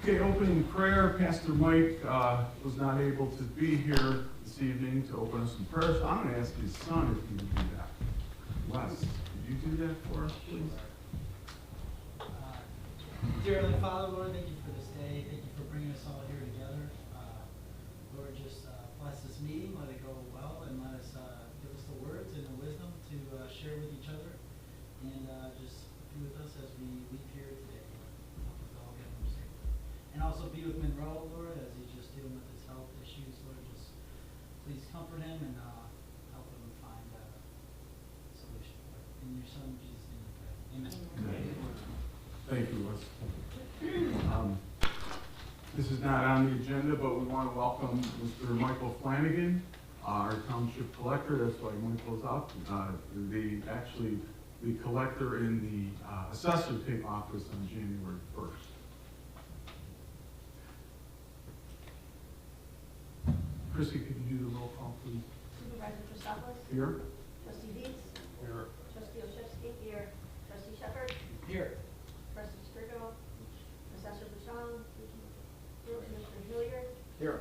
Okay, opening prayer. Pastor Mike was not able to be here this evening to open us in prayer, so I'm going to ask his son if he would do that. Wes, could you do that for us, please? Dear Heavenly Father, Lord, thank you for this day. Thank you for bringing us all here together. Lord, just bless this meeting. Let it go well, and let us give us the words and the wisdom to share with each other. And just be with us as we leave here today. Help us all get home safe. And also be with Monroe, Lord, as he's just dealing with his health issues. Lord, just please comfort him and help him find a solution. Lord. In your Son, Jesus' name we pray. Amen. Amen. Thank you, Wes. This is not on the agenda, but we want to welcome Mr. Michael Flanagan, our township collector. That's why Michael's up. The collector in the assessor take office on January 1st. Chrissy, could you do the roll call, please? Supervisor Christopoulos? Here. Trustee Dietz? Here. Trustee Olszewski? Here. Trustee Shepherd? Here. Trustee Strickle? Assessor Bouchon? Commissioner Hilliard? Here.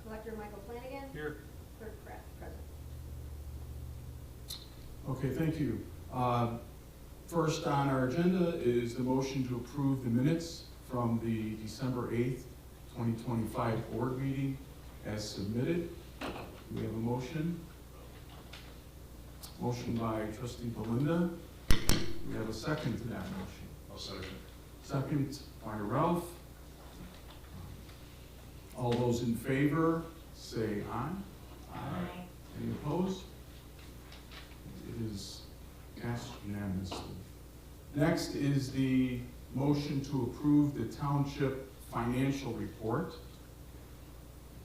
Collector Michael Flanagan? Here. Clerk Pratt, present. Okay, thank you. First on our agenda is the motion to approve the minutes from the December 8th, 2025 board meeting as submitted. Do we have a motion? Motion by trustee Belinda. Do we have a second to that motion? I'll second. Second by Ralph. All those in favor, say aye. Aye. Any opposed? It is passed unanimously. Next is the motion to approve the township financial report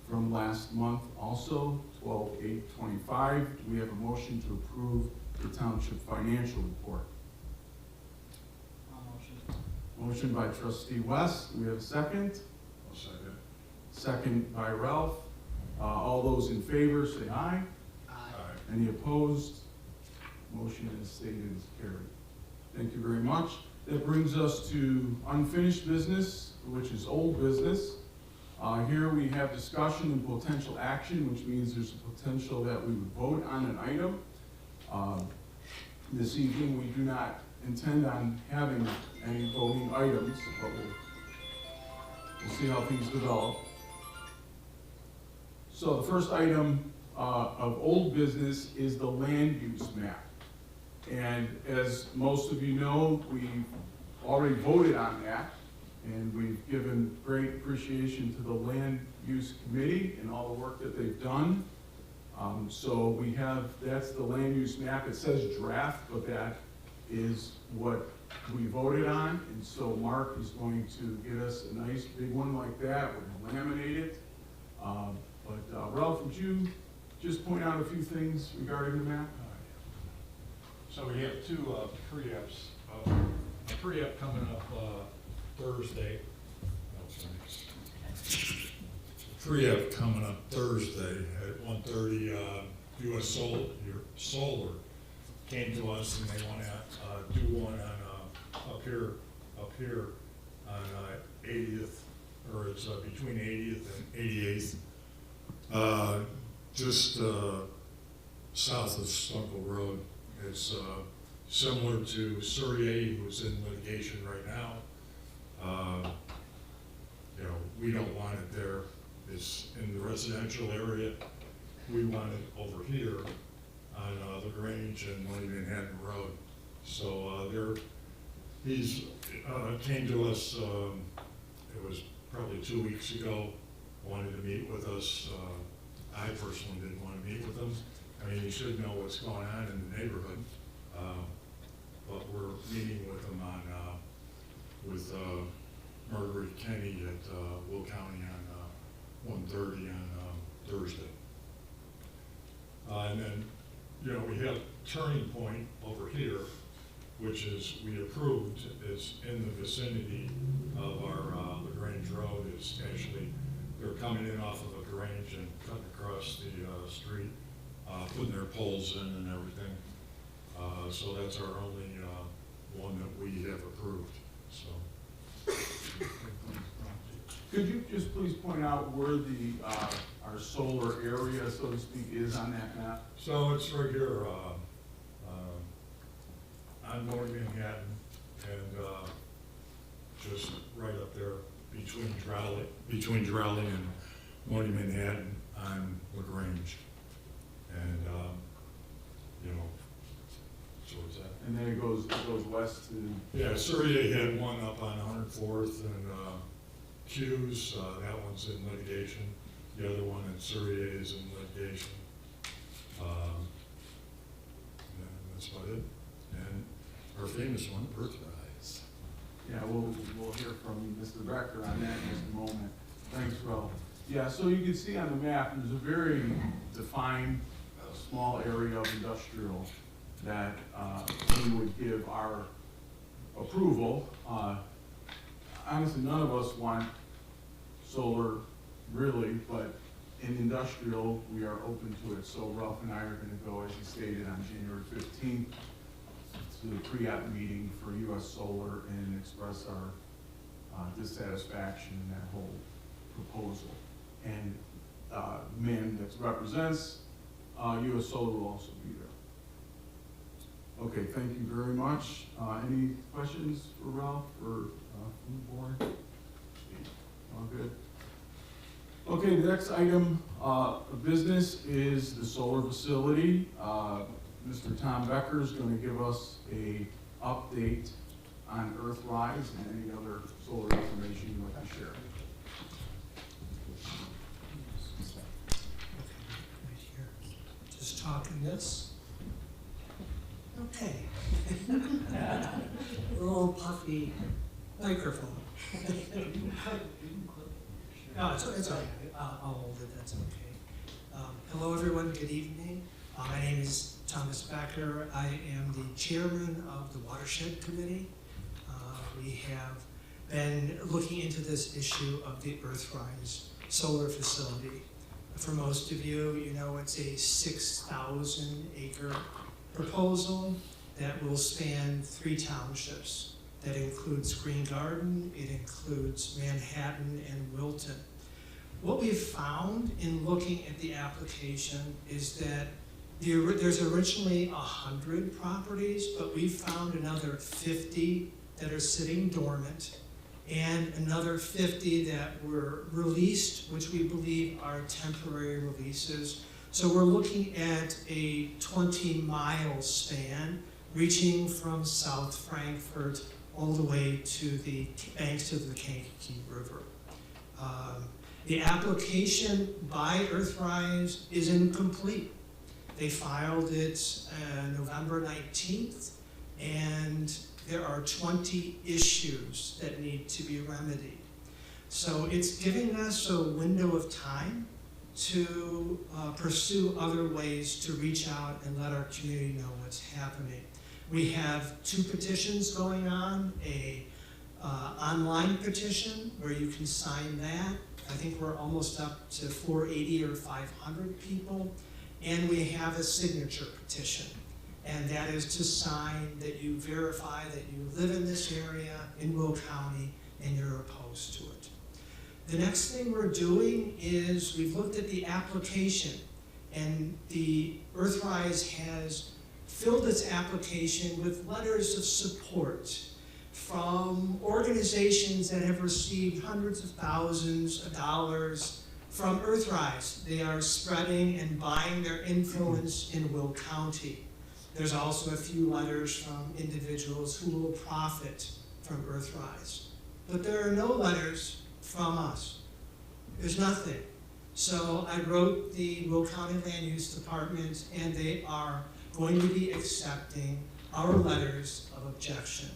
from last month, also 12/8/25. Do we have a motion to approve the township financial report? Motion. Motion by trustee West. Do we have a second? I'll second. Second by Ralph. All those in favor say aye. Aye. Any opposed? Motion as stated is carried. Thank you very much. That brings us to unfinished business, which is old business. Here we have discussion and potential action, which means there's a potential that we would vote on an item. This evening we do not intend on having any voting items, but we'll see how things develop. So the first item of old business is the land use map. And as most of you know, we've already voted on that, and we've given great appreciation to the Land Use Committee and all the work that they've done. So we have, that's the land use map. It says draft, but that is what we voted on. And so Mark is going to get us a nice big one like that. We're going to laminate it. Ralph, would you just point out a few things regarding the map? So we have two pre-eps. A pre-ep coming up Thursday. Pre-ep coming up Thursday at 1:30. US Solar came to us and they want to do one on up here on 80th, or it's between 80th and 88th, just south of Stunkel Road. It's similar to Surrey, who's in litigation right now. We don't want it there. It's in the residential area. We want it over here on the Grange and Money Manhattan Road. So he's came to us, it was probably 2 weeks ago, wanted to meet with us. I personally didn't want to meet with him. I mean, he should know what's going on in the neighborhood, but we're meeting with him with Marguerite Kenny at Will County on 1:30 on Thursday. And then, we have Turning Point over here, which is, we approved, is in the vicinity of our LaGrange Road. It's actually, they're coming in off of LaGrange and cutting across the street. Putting their poles in and everything. So that's our only one that we have approved. So Could you just please point out where the, our solar area, so to speak, is on that map? So it's right here, on North Manhattan, and, just right up there between Drowley and North Manhattan on LaGrange. And, you know, so is that? And then it goes west to, Yeah, Surrey had one up on 104th and, Hughes, that one's in litigation. The other one in Surrey is in litigation. And that's about it. And our famous one, Earthrise. yeah, we'll hear from Mr. Becker on that in just a moment. Thanks, Rel. Yeah, so you can see on the map, there's a very defined, small area of industrial that we would give our approval. Honestly, none of us want solar, really, but in industrial, we are open to it. So Ralph and I are gonna go, as you stated, on January 15th to the pre-app meeting for US Solar and express our dissatisfaction in that whole proposal. And the man that represents US Solar will also be there. Okay, thank you very much. Any questions for Ralph or from the board? All good? Okay, the next item of business is the solar facility. Mr. Tom Becker is going to give us a update on Earthrise and any other solar information you'd like to share. Right here. Just talking this. Okay. Little puffy microphone. No, it's all right. I'll hold it, that's okay. Hello, everyone, good evening. My name is Thomas Becker. I am the chairman of the Watershed Committee. We have been looking into this issue of the Earthrise solar facility. For most of you, you know it's a 6,000 acre proposal that will span 3 townships. That includes Green Garden, it includes Manhattan and Wilton. What we've found in looking at the application is that there's originally 100 properties, but we've found another 50 that are sitting dormant and another 50 that were released, which we believe are temporary releases. So we're looking at a 20-mile span reaching from South Frankfurt all the way to the banks of the Kankakee River. The application by Earthrise is incomplete. They filed it November 19th, and there are 20 issues that need to be remedied. So it's giving us a window of time to pursue other ways to reach out and let our community know what's happening. We have 2 petitions going on, a online petition where you can sign that. I think we're almost up to 480 or 500 people. And we have a signature petition. And that is to sign that you verify that you live in this area in Will County and you're opposed to it. The next thing we're doing is we've looked at the application, and the Earthrise has filled its application with letters of support from organizations that have received hundreds of thousands of dollars from Earthrise. They are spreading and buying their influence in Will County. There's also a few letters from individuals who will profit from Earthrise. But there are no letters from us. There's nothing. So I wrote the Will County Land Use Department, and they are going to be accepting our letters of objection.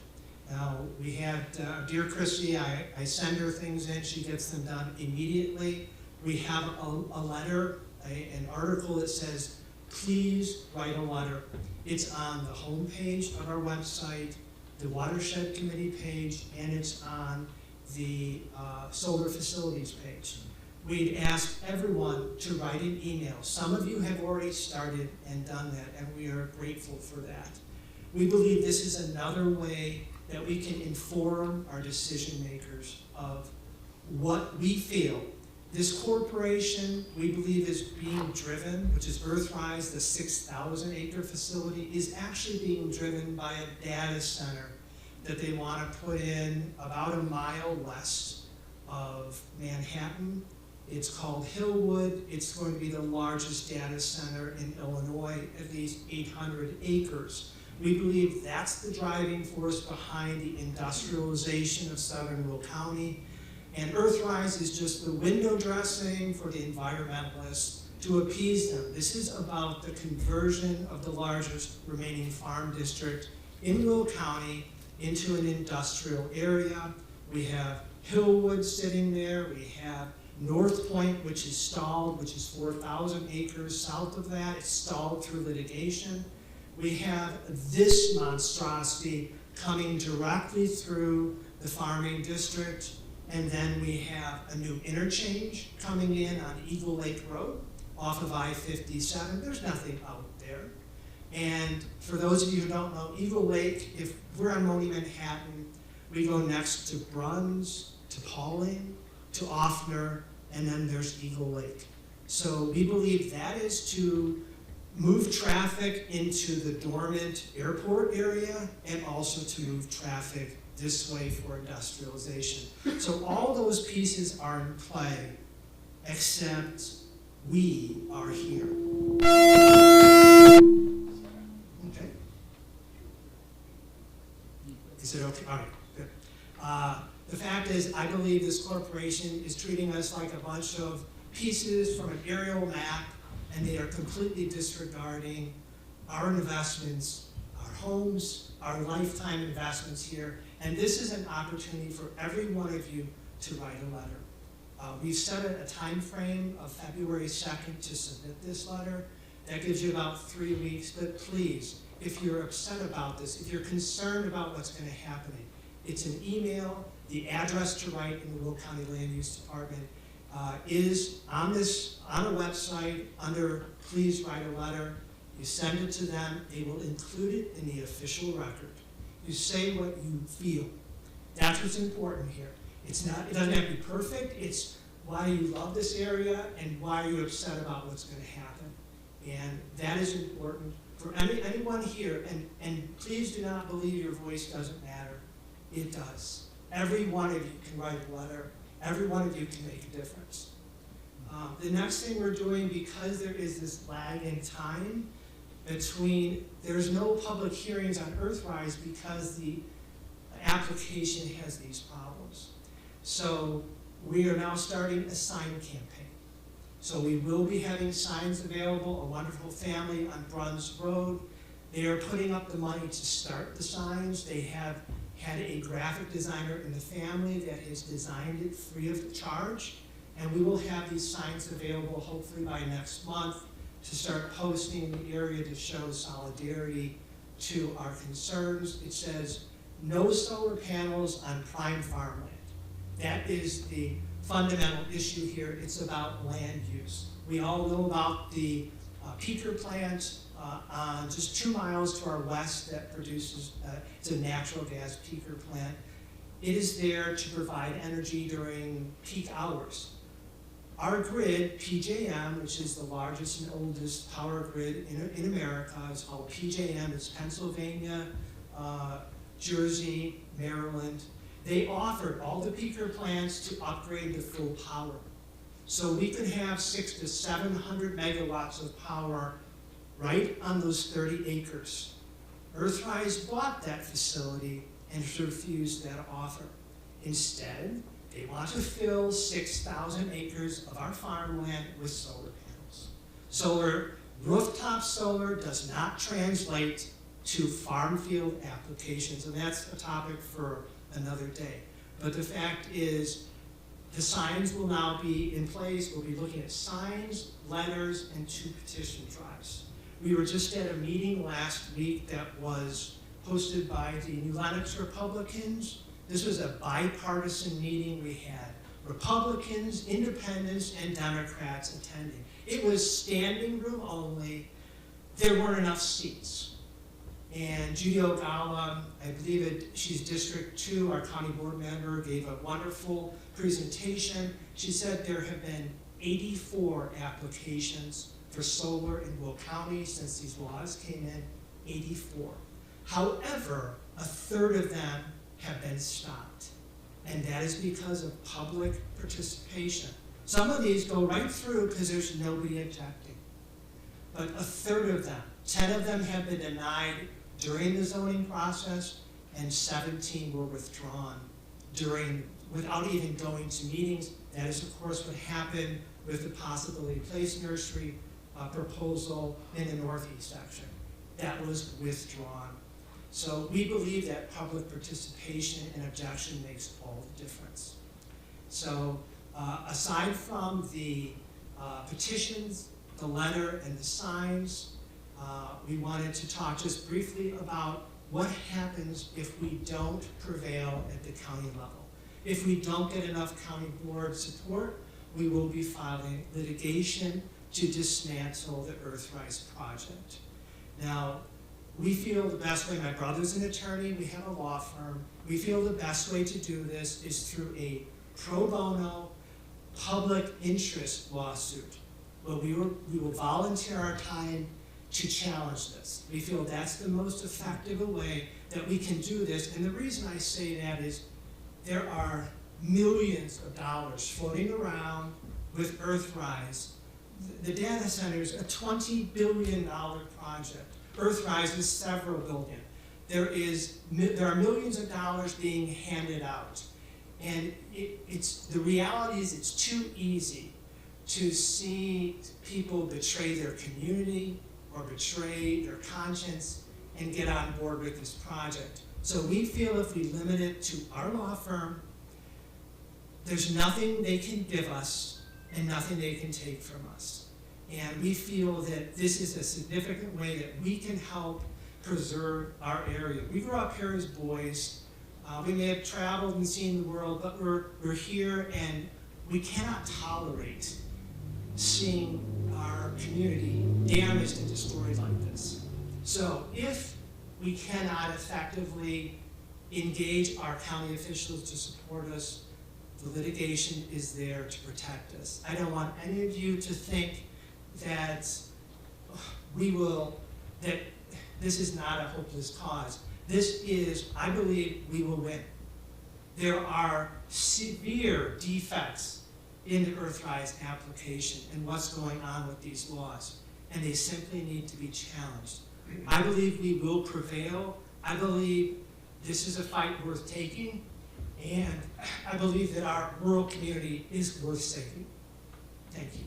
Now, we had dear Chrissy, I send her things in, she gets them done immediately. We have a letter, an article that says, please write a letter. It's on the homepage of our website, the Watershed Committee page, and it's on the solar facilities page. We'd ask everyone to write an email. Some of you have already started and done that, and we are grateful for that. We believe this is another way that we can inform our decision makers of what we feel. This corporation, we believe, is being driven, which is Earthrise, the 6,000 acre facility, is actually being driven by a data center that they want to put in about a mile west of Manhattan. It's called Hillwood. It's going to be the largest data center in Illinois, at least 800 acres. We believe that's the driving force behind the industrialization of southern Will County. And Earthrise is just the window dressing for the environmentalists to appease them. This is about the conversion of the largest remaining farm district in Will County into an industrial area. We have Hillwood sitting there. We have North Point, which is stalled, which is 4,000 acres south of that. It's stalled through litigation. We have this monstrosity coming directly through the farming district. And then we have a new interchange coming in on Eagle Lake Road off of I-57. There's nothing out there. And for those of you who don't know, Eagle Lake, if we're on Moni Manhattan, we go next to Bruns, to Pauling, to Offner, and then there's Eagle Lake. So we believe that is to move traffic into the dormant airport area and also to move traffic this way for industrialization. So all those pieces are in play, except we are here. Okay. Is it okay? All right, good. The fact is, I believe this corporation is treating us like a bunch of pieces from an aerial map, and they are completely disregarding our investments, our homes, our lifetime investments here. And this is an opportunity for every one of you to write a letter. We've set a time frame of February 2nd to submit this letter. That gives you about 3 weeks, but please, if you're upset about this, if you're concerned about what's going to happen, it's an email. The address to write in the Will County Land Use Department is on a website under Please Write a Letter. You send it to them. They will include it in the official record. You say what you feel. That's what's important here. It doesn't have to be perfect. It's why you love this area and why you're upset about what's going to happen. And that is important for anyone here. And please do not believe your voice doesn't matter. It does. Every one of you can write a letter. Every one of you can make a difference. The next thing we're doing, because there is this lag in time between, there's no public hearings on Earthrise because the application has these problems. So we are now starting a sign campaign. So we will be having signs available, A Wonderful Family on Bruns Road. They are putting up the money to start the signs. They have had a graphic designer in the family that has designed it free of charge. And we will have these signs available hopefully by next month to start posting in the area to show solidarity to our concerns. It says, no solar panels on prime farmland. That is the fundamental issue here. It's about land use. We all know about the peaker plant on just 2 miles to our west that produces, it's a natural gas peaker plant. It is there to provide energy during peak hours. Our grid, PJM, which is the largest and oldest power grid in America, is called PJM. It's Pennsylvania, Jersey, Maryland. They offered all the peaker plants to upgrade to full power. So we could have 600 to 700 megawatts of power right on those 30 acres. Earthrise bought that facility and refused that offer. Instead, they want to fill 6,000 acres of our farmland with solar panels. Rooftop solar does not translate to farm field applications, and that's a topic for another day. But the fact is, the signs will now be in place. We'll be looking at signs, letters, and 2 petition drives. We were just at a meeting last week that was hosted by the New Lenox Republicans. This was a bipartisan meeting. We had Republicans, Independents, and Democrats attending. It was standing room only. There weren't enough seats. And Judy Ogala, I believe she's District 2, our county board member, gave a wonderful presentation. She said there have been 84 applications for solar in Will County since these laws came in, 84. However, a third of them have been stopped, and that is because of public participation. Some of these go right through because there's nobody objecting. But a third of them, 10 of them have been denied during the zoning process, and 17 were withdrawn without even going to meetings. That is, of course, what happened with the Possibility Place Nursery proposal in the northeast section. That was withdrawn. So we believe that public participation and objection makes all the difference. So aside from the petitions, the letter, and the signs, we wanted to talk just briefly about what happens if we don't prevail at the county level. If we don't get enough county board support, we will be filing litigation to dismantle the Earthrise project. Now, we feel the best way, my brother's an attorney, we have a law firm, we feel the best way to do this is through a pro bono public interest lawsuit, where we will volunteer our time to challenge this. We feel that's the most effective way that we can do this, and the reason I say that is there are millions of dollars floating around with Earthrise. The data center is a $20 billion project. Earthrise is several billion. There are millions of dollars being handed out. And the reality is it's too easy to see people betray their community or betray their conscience and get on board with this project. So we feel if we limit it to our law firm, there's nothing they can give us and nothing they can take from us. And we feel that this is a significant way that we can help preserve our area. We grew up here as boys. We may have traveled and seen the world, but we're here, and we cannot tolerate seeing our community damaged and destroyed like this. So if we cannot effectively engage our county officials to support us, the litigation is there to protect us. I don't want any of you to think that that this is not a hopeless cause. This is, I believe, we will win. There are severe defects in the Earthrise application and what's going on with these laws, and they simply need to be challenged. I believe we will prevail. I believe this is a fight worth taking, and I believe that our rural community is worth saving. Thank you.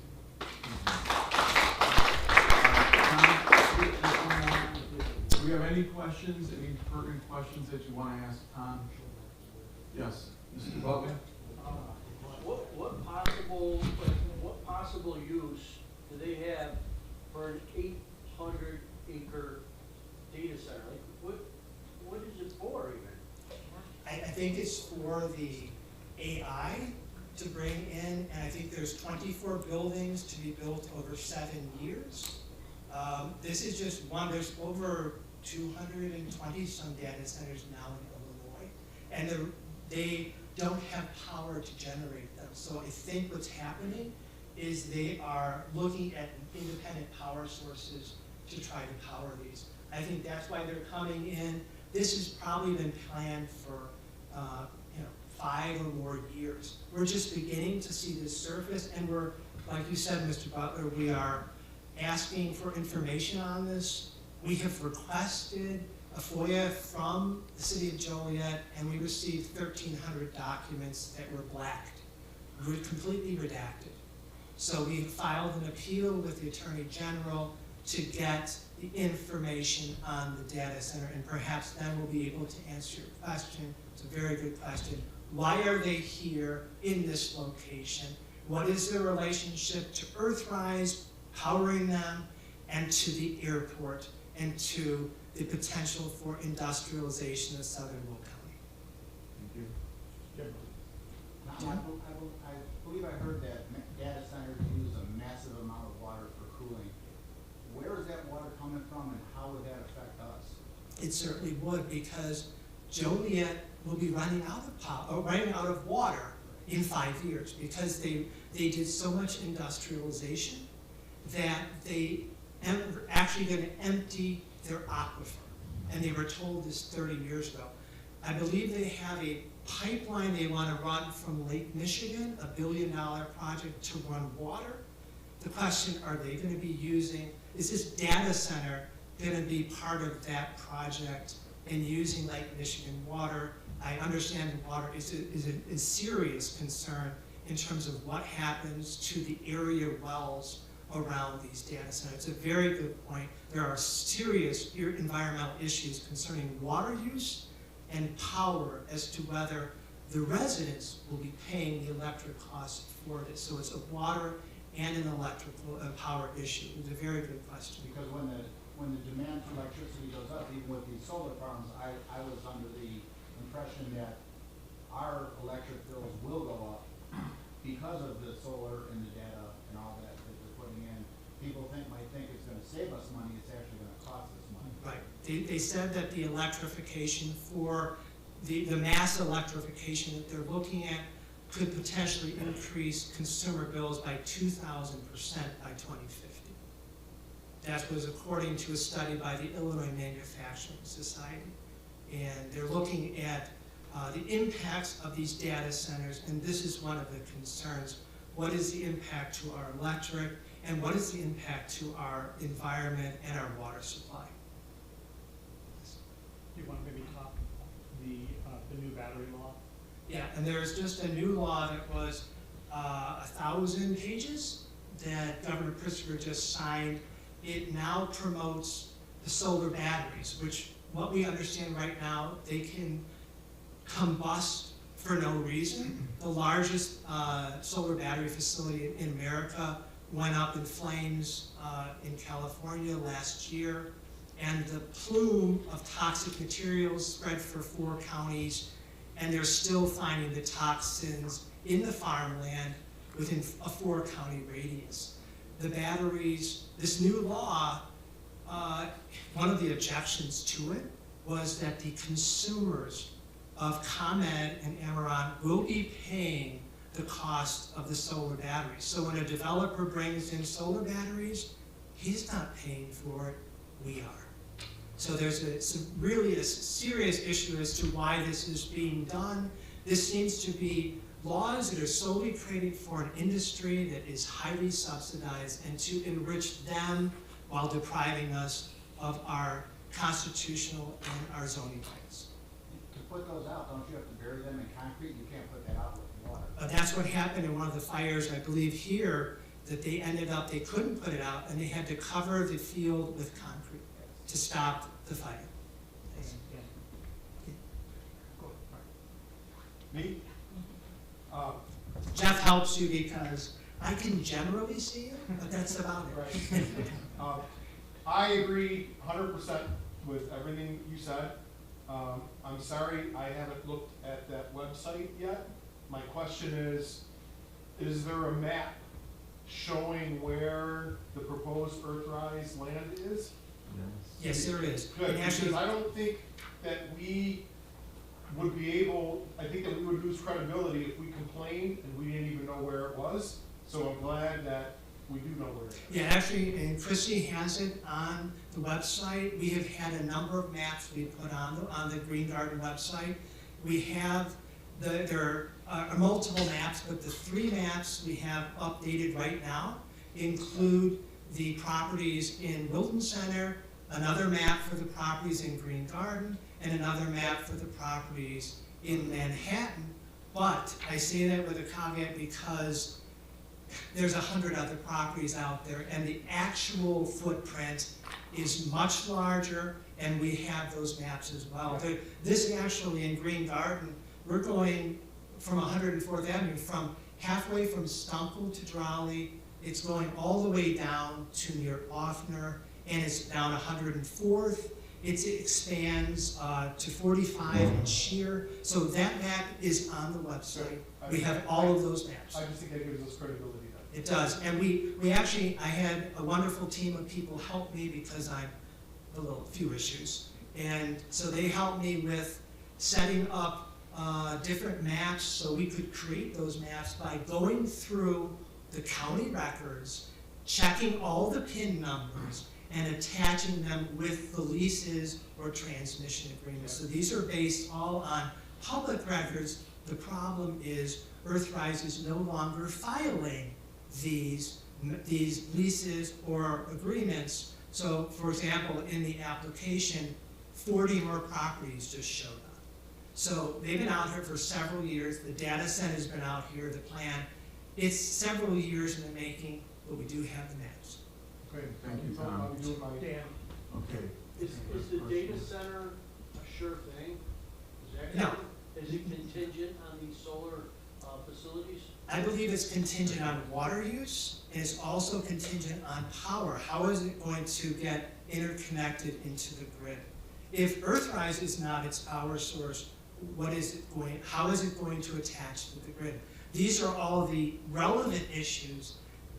Do we have any questions, any pertinent questions that you want to ask Tom? Yes, Mr. Butler? What possible use do they have for an 800-acre data center? Like, what is it for even? I think it's for the AI to bring in, and I think there's 24 buildings to be built over 7 years. This is just one. There's over 220 some data centers now in Illinois, and they don't have power to generate them. So I think what's happening is they are looking at independent power sources to try to power these. I think that's why they're coming in. This has probably been planned for 5 or more years. We're just beginning to see this surface, and we're, like you said, Mr. Butler, we are asking for information on this. We have requested a FOIA from the city of Joliet, and we received 1,300 documents that were blacked, completely redacted. So we filed an appeal with the Attorney General to get the information on the data center, and perhaps then we'll be able to answer your question. It's a very good question. Why are they here in this location? What is their relationship to Earthrise, powering them, and to the airport, and to the potential for industrialization of southern Will County? Thank you. I believe I heard that data centers use a massive amount of water for cooling. Where is that water coming from, and how would that affect us? It certainly would, because Joliet will be running out of running out of water in 5 years, because they did so much industrialization that they are actually going to empty their aquifer. And they were told this 30 years ago. I believe they have a pipeline they want to run from Lake Michigan, $1 billion project to run water. The question, are they going to be using, is this data center going to be part of that project and using Lake Michigan water? I understand that water is a serious concern in terms of what happens to the area wells around these data centers. It's a very good point. There are serious environmental issues concerning water use and power as to whether the residents will be paying the electric costs for this. So it's a water and an electrical power issue. It's a very good question. Because when the demand for electricity goes up, even with these solar farms, I was under the impression that our electric bills will go up because of the solar and the data and all that they're putting in. People might think it's gonna save us money, it's actually gonna cost us money. Right. They said that the electrification for the mass electrification that they're looking at could potentially increase consumer bills by 2,000% by 2050. That was according to a study by the Illinois Manufacturing Society. And they're looking at the impacts of these data centers, and this is one of the concerns. What is the impact to our electric, and what is the impact to our environment and our water supply? Do you want to maybe talk the new battery law? Yeah, and there's just a new law that was 1,000 pages that Governor Pritzker just signed. It now promotes the solar batteries, which what we understand right now, they can combust for no reason. The largest solar battery facility in America went up in flames in California last year, and the plume of toxic materials spread for 4 counties, and they're still finding the toxins in the farmland within a 4-county radius. The batteries, this new law, one of the objections to it was that the consumers of ComEd and Amaron will be paying the cost of the solar batteries. So when a developer brings in solar batteries, he's not paying for it, we are. So there's really a serious issue as to why this is being done. This seems to be laws that are solely created for an industry that is highly subsidized and to enrich them while depriving us of our constitutional and our zoning rights. To put those out, don't you have to bury them in concrete? You can't put that out with water. That's what happened in one of the fires, I believe here, that they ended up, they couldn't put it out, and they had to cover the field with concrete to stop the fire. Thanks. Me? Jeff helps you because I can generally see you, but that's about it. Right. I agree 100% with everything you said. I'm sorry I haven't looked at that website yet. My question is there a map showing where the proposed earthrise land is? Yes, there is. Good, And actually, because I don't think that we would be able, I think that we would lose credibility if we complained and we didn't even know where it was. So I'm glad that we do know where it is. yeah, actually, and Chrissy has it on the website. We have had a number of maps we put on the Green Garden website. We have, there are multiple maps, but the 3 maps we have updated right now include the properties in Wilton Center, another map for the properties in Green Garden, and another map for the properties in Manhattan. But I say that with a caveat because there's 100 other properties out there, and the actual footprint is much larger, and we have those maps as well. This actually in Green Garden, we're going from 104th Avenue, from halfway from Stunkel to Drawley. It's going all the way down to near Offner, and it's down 104th. It expands to 45 in Shear. So that map is on the website. We have all of those maps. I just think that gives us credibility then. It does, and we actually, I had a wonderful team of people help me because I'm a few issues. And so they helped me with setting up different maps so we could create those maps by going through the county records, checking all the PIN numbers, and attaching them with the leases or transmission agreements. So these are based all on public records. The problem is Earthrise is no longer filing these leases or agreements. So for example, in the application, 40 more properties just showed up. So they've been out here for several years. The data set has been out here, the plan. It's several years in the making, but we do have the maps. Okay, Thank you, Tom. I'll do my- Dan, Okay. Is the data center a sure thing? Is that No. Is it contingent on these solar facilities? I believe it's contingent on water use, and it's also contingent on power. How is it going to get interconnected into the grid? If Earthrise is not its power source, how is it going to attach to the grid? These are all the relevant issues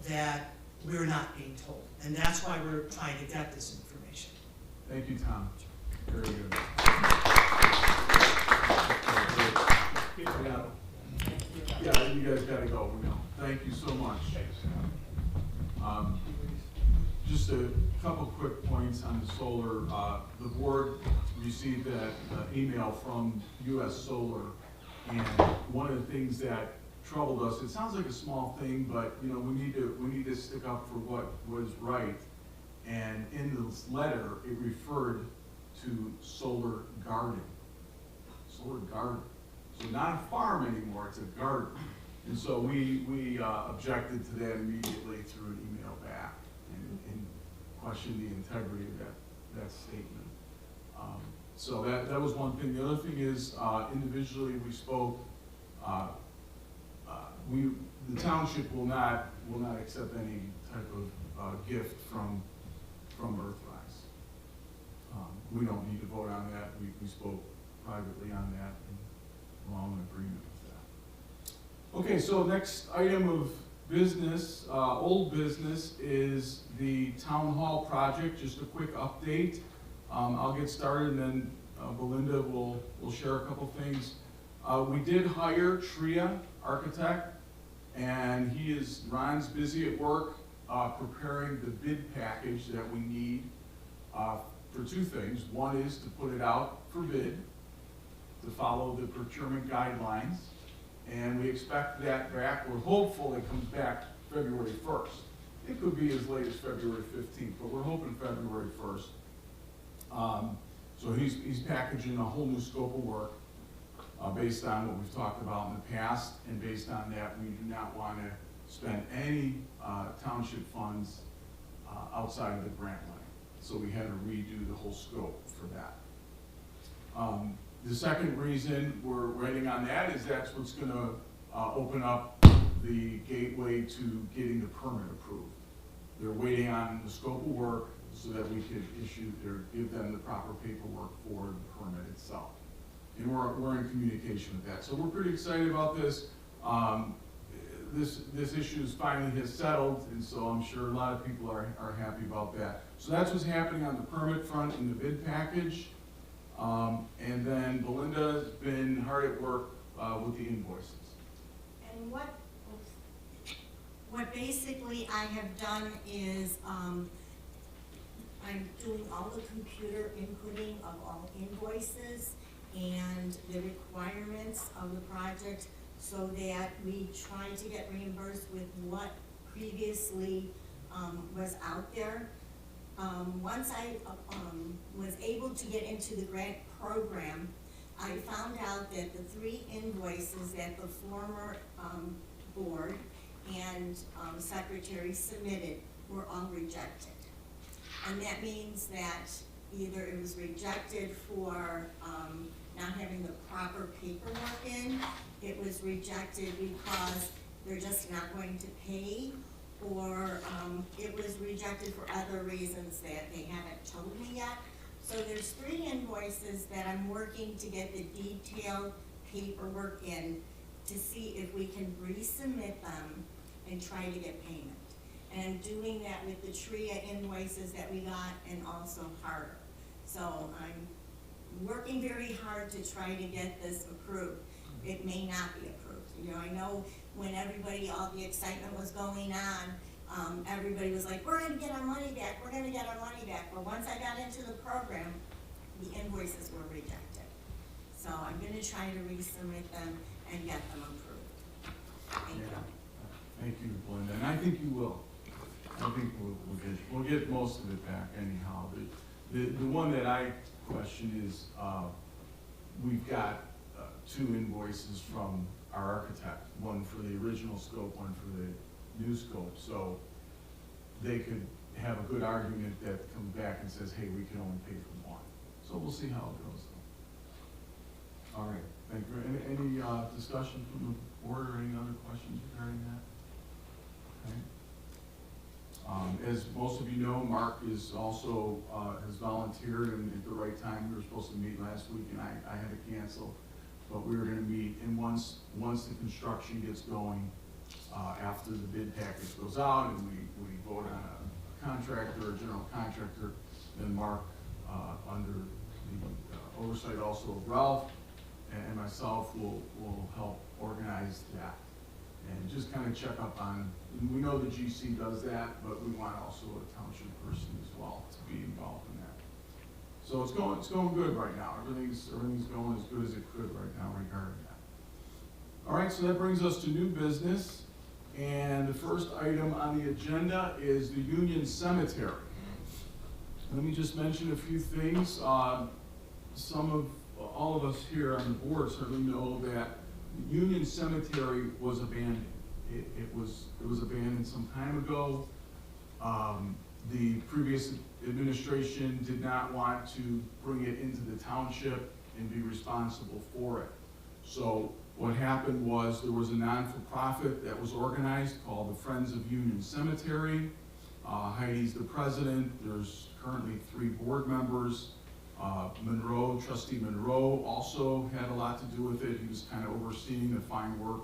that we're not being told, and that's why we're trying to get this information. Thank you, Tom. Very good. Yeah, you guys gotta go, we know. Thank you so much. Just a couple quick points on the solar. The board received that email from US Solar, and one of the things that troubled us, it sounds like a small thing, but you know, we need to stick up for what was right. And in this letter, it referred to solar garden. Solar garden. So not a farm anymore, it's a garden. And so we objected to that immediately through an email back and questioned the integrity of that statement. So that was one thing. The other thing is, individually we spoke, the township will not accept any type of gift from Earthrise. We don't need to vote on that. We spoke privately on that, and we're all in agreement with that. Okay, so next item of business, old business, is the town hall project. Just a quick update. I'll get started, and then Belinda will share a couple things. We did hire Tria Architect, and Ron's busy at work preparing the bid package that we need for two things. One is to put it out for bid, to follow the procurement guidelines, and we expect that back. We're hopeful it comes back February 1st. It could be as late as February 15th, but we're hoping February 1st. So he's packaging a whole new scope of work based on what we've talked about in the past, and based on that, we do not want to spend any township funds outside of the grant money. So we had to redo the whole scope for that. The second reason we're waiting on that is that's what's going to open up the gateway to getting the permit approved. They're waiting on the scope of work so that we could give them the proper paperwork for the permit itself. And we're in communication with that. So we're pretty excited about this. This issue finally has settled, and so I'm sure a lot of people are happy about that. So that's what's happening on the permit front in the bid package. And then Belinda's been hard at work with the invoices. And what basically I have done is I'm doing all the computer inputting of all invoices and the requirements of the project so that we try to get reimbursed with what previously was out there. Once I was able to get into the grant program, I found out that the 3 invoices that the former board and secretary submitted were all rejected. And that means that either it was rejected for not having the proper paperwork in, it was rejected because they're just not going to pay, or it was rejected for other reasons that they haven't told me yet. So there's 3 invoices that I'm working to get the detailed paperwork in to see if we can resubmit them and try to get payment. And I'm doing that with the TRIA invoices that we got and also Harder. So I'm working very hard to try to get this approved. It may not be approved. You know, I know when everybody, all the excitement was going on, everybody was like, we're gonna get our money back, we're gonna get our money back. But once I got into the program, the invoices were rejected. So I'm gonna try to resubmit them and get them approved. Thank you. Thank you, Belinda, and I think you will. I think we'll get most of it back anyhow. The one that I question is, we've got two invoices from our architect, one for the original scope, one for the new scope. So they could have a good argument that comes back and says, hey, we can only pay for one. So we'll see how it goes though. All right, thank you. Any discussion from the board or any other questions regarding that? Okay. As most of you know, Mark is also, has volunteered, and at the right time, we were supposed to meet last week, and I had to cancel. But we were gonna meet, and once the construction gets going, after the bid package goes out, and we vote on a contractor, a general contractor, then Mark, under the oversight also of Ralph and myself, will help organize that. And just kind of check up on, we know the GC does that, but we want also a township person as well to be involved in that. So it's going good right now. Everything's going as good as it could right now regarding that. All right, so that brings us to new business. And the first item on the agenda is the Union Cemetery. Let me just mention a few things. All of us here on the board certainly know that the Union Cemetery was abandoned. It was abandoned some time ago. The previous administration did not want to bring it into the township and be responsible for it. So what happened was there was a non-for-profit that was organized called the Friends of Union Cemetery. Heidi's the president. There's currently 3 board members. Trustee Monroe also had a lot to do with it. He was kind of overseeing the fine work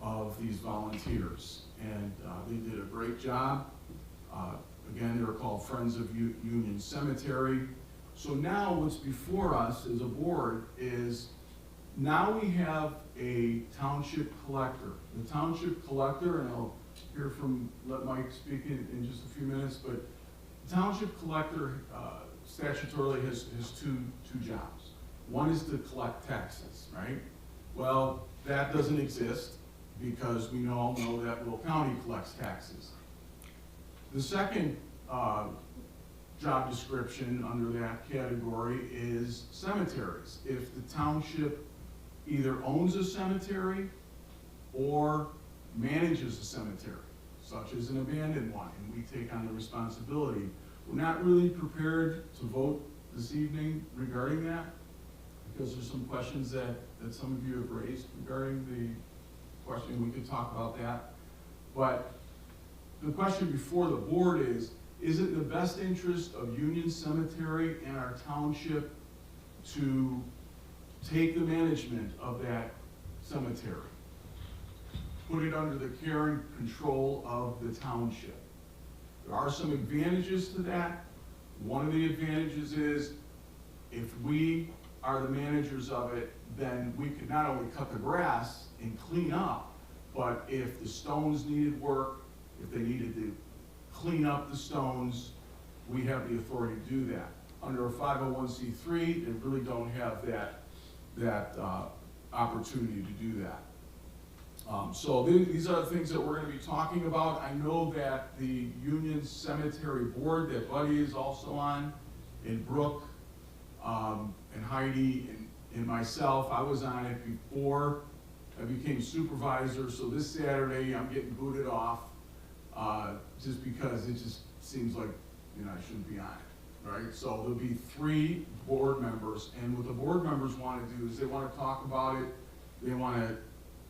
of these volunteers. And they did a great job. Again, they were called Friends of Union Cemetery. So now what's before us as a board is, now we have a township collector. The township collector, and I'll let Mike speak in just a few minutes, but the township collector statutorily has two jobs. One is to collect taxes, right? Well, that doesn't exist because we all know that Will County collects taxes. The second job description under that category is cemeteries. If the township either owns a cemetery or manages a cemetery, such as an abandoned one, and we take on the responsibility. We're not really prepared to vote this evening regarding that, because there's some questions that some of you have raised regarding the question. We could talk about that. But the question before the board is it in the best interest of Union Cemetery and our township to take the management of that cemetery, put it under the care and control of the township? There are some advantages to that. One of the advantages is if we are the managers of it, then we could not only cut the grass and clean up, but if the stones needed work, if they needed to clean up the stones, we have the authority to do that. Under a 501c3, they really don't have that opportunity to do that. So these are the things that we're going to be talking about. I know that the Union Cemetery Board that Buddy is also on, and Brooke, and Heidi, and myself, I was on it before I became supervisor. So this Saturday, I'm getting booted off, just because it just seems like, I shouldn't be on it, right? So there'll be 3 board members, and what the board members want to do is they want to talk about it. They want to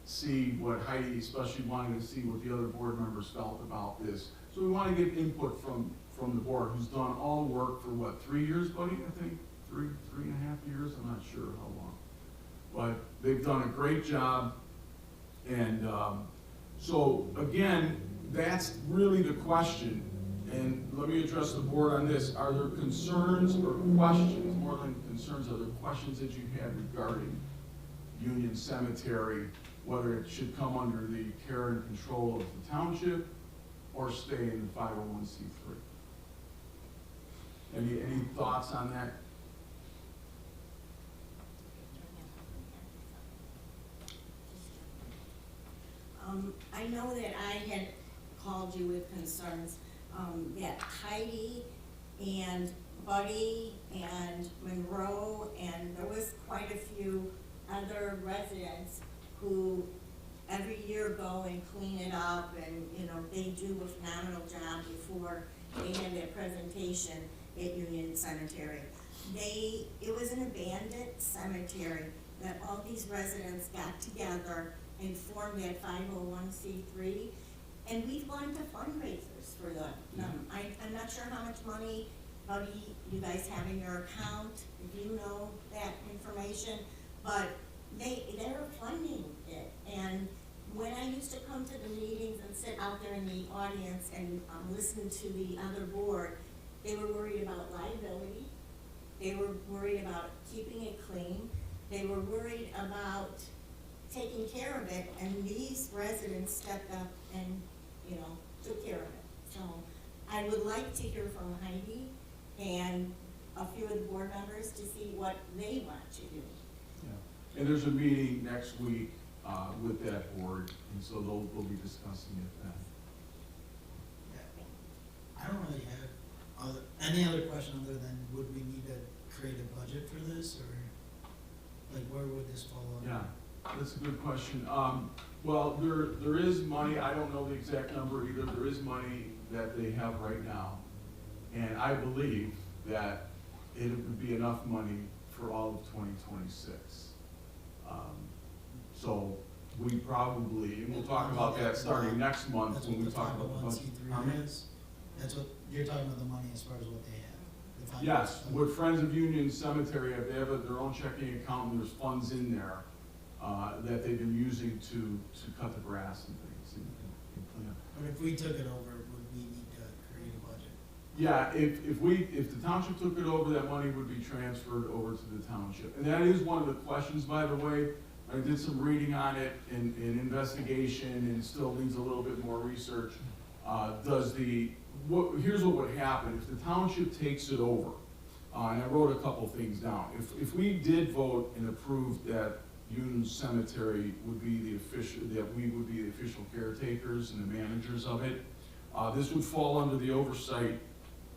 see what Heidi especially wanted to see what the other board members felt about this. So we want to get input from the board, who's done all the work for what, 3 years, Buddy? I think 3.5 years. I'm not sure how long, but they've done a great job. And so again, that's really the question: And let me address the board on this. Are there concerns or questions, more than concerns, are there questions that you have regarding Union Cemetery, whether it should come under the care and control of the township or stay in the 501c3? Any thoughts on that? I know that I had called you with concerns, that Heidi and Buddy and Monroe, and there was quite a few other residents who every year go and clean it up, and, you know, they do a phenomenal job before they had their presentation at Union Cemetery. It was an abandoned cemetery that all these residents got together and formed that 501c3, and we've gone to fundraisers for them. I'm not sure how much money, Buddy, you guys have in your account, if you know that information, but they're funding it. And when I used to come to the meetings and sit out there in the audience and listen to the other board, they were worried about liability, they were worried about keeping it clean, they were worried about taking care of it, and these residents stepped up and, you know, took care of it. So I would like to hear from Heidi and a few of the board members to see what they want to do. Yeah. And there's a meeting next week with that board, and so they'll be discussing it then. I don't really have any other question other than, would we need to create a budget for this, or like where would this fall under? Yeah, that's a good question. Well, there is money, I don't know the exact number either, there is money that they have right now. And I believe that it would be enough money for all of 2026. So we probably, and we'll talk about that starting next month That's when what we the talk about the budget. 501c3 is? That's what, you're talking about the money as far as what they have? The Yes, 501c3. with Friends of Union Cemetery, they have their own checking account, and there's funds in there that they've been using to cut the grass and things and clean up. But if we took it over, would we need to create a budget? Yeah, if the township took it over, that money would be transferred over to the township. And that is one of the questions, by the way. I did some reading on it and investigation, and it still needs a little bit more research. Here's what would happen if the township takes it over. And I wrote a couple things down. If we did vote and approve that Union Cemetery would be the official, that we would be the official caretakers and the managers of it, this would fall under the oversight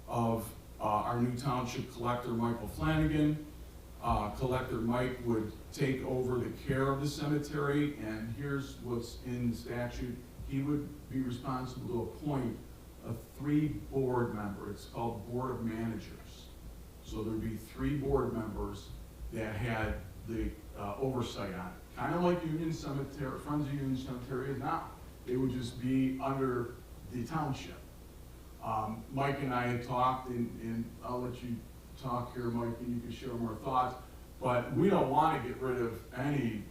of our new township collector, Michael Flanagan. Collector Mike would take over the care of the cemetery, and here's what's in the statute. He would be responsible to appoint a 3-board member. It's called Board of Managers. So there'd be 3 board members that had the oversight on it. Kind of like Union Cemetery, Friends of Union Cemetery is now. They would just be under the township. Mike and I had talked, and I'll let you talk here, Mike, and you can share more thoughts, but we don't want to get rid of any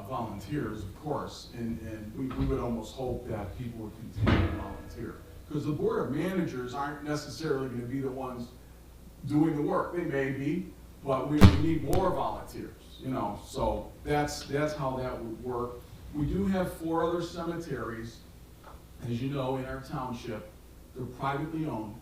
volunteers, of course, and we would almost hope that people would continue to volunteer. Because the Board of Managers aren't necessarily going to be the ones doing the work. They may be, but we need more volunteers, you know, so that's how that would work. We do have 4 other cemeteries, as you know, in our township. They're privately owned.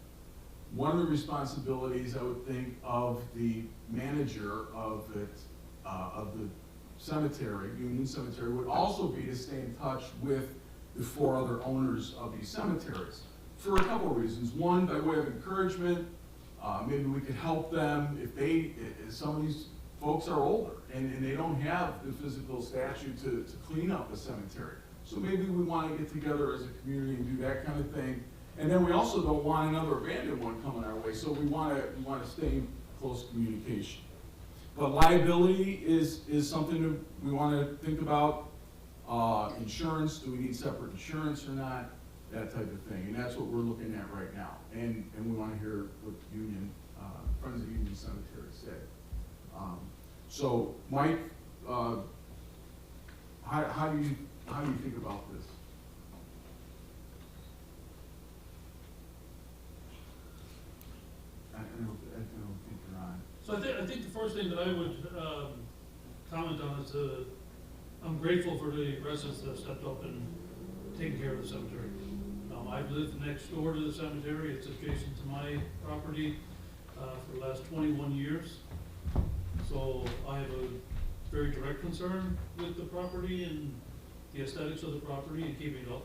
One of the responsibilities, I would think, of the manager of it, of the cemetery, Union Cemetery, would also be to stay in touch with the 4 other owners of these cemeteries for a couple of reasons. One, by way of encouragement, maybe we could help them if some of these folks are older and they don't have the physical stature to clean up a cemetery. So maybe we want to get together as a community and do that kind of thing. And then we also don't want another abandoned one coming our way, so we want to stay in close communication. But liability is something that we want to think about. Insurance, do we need separate insurance or not? That type of thing, and that's what we're looking at right now. And we want to hear what Union, Friends of Union Cemetery say. So, Mike, how do you think about this? I think the first thing that I would, comment on is, I'm grateful for the residents that have stepped up and taken care of the cemetery. I've lived next door to the cemetery, it's adjacent to my property, for the last 21 years. So I have a very direct concern with the property and the aesthetics of the property and keeping it up.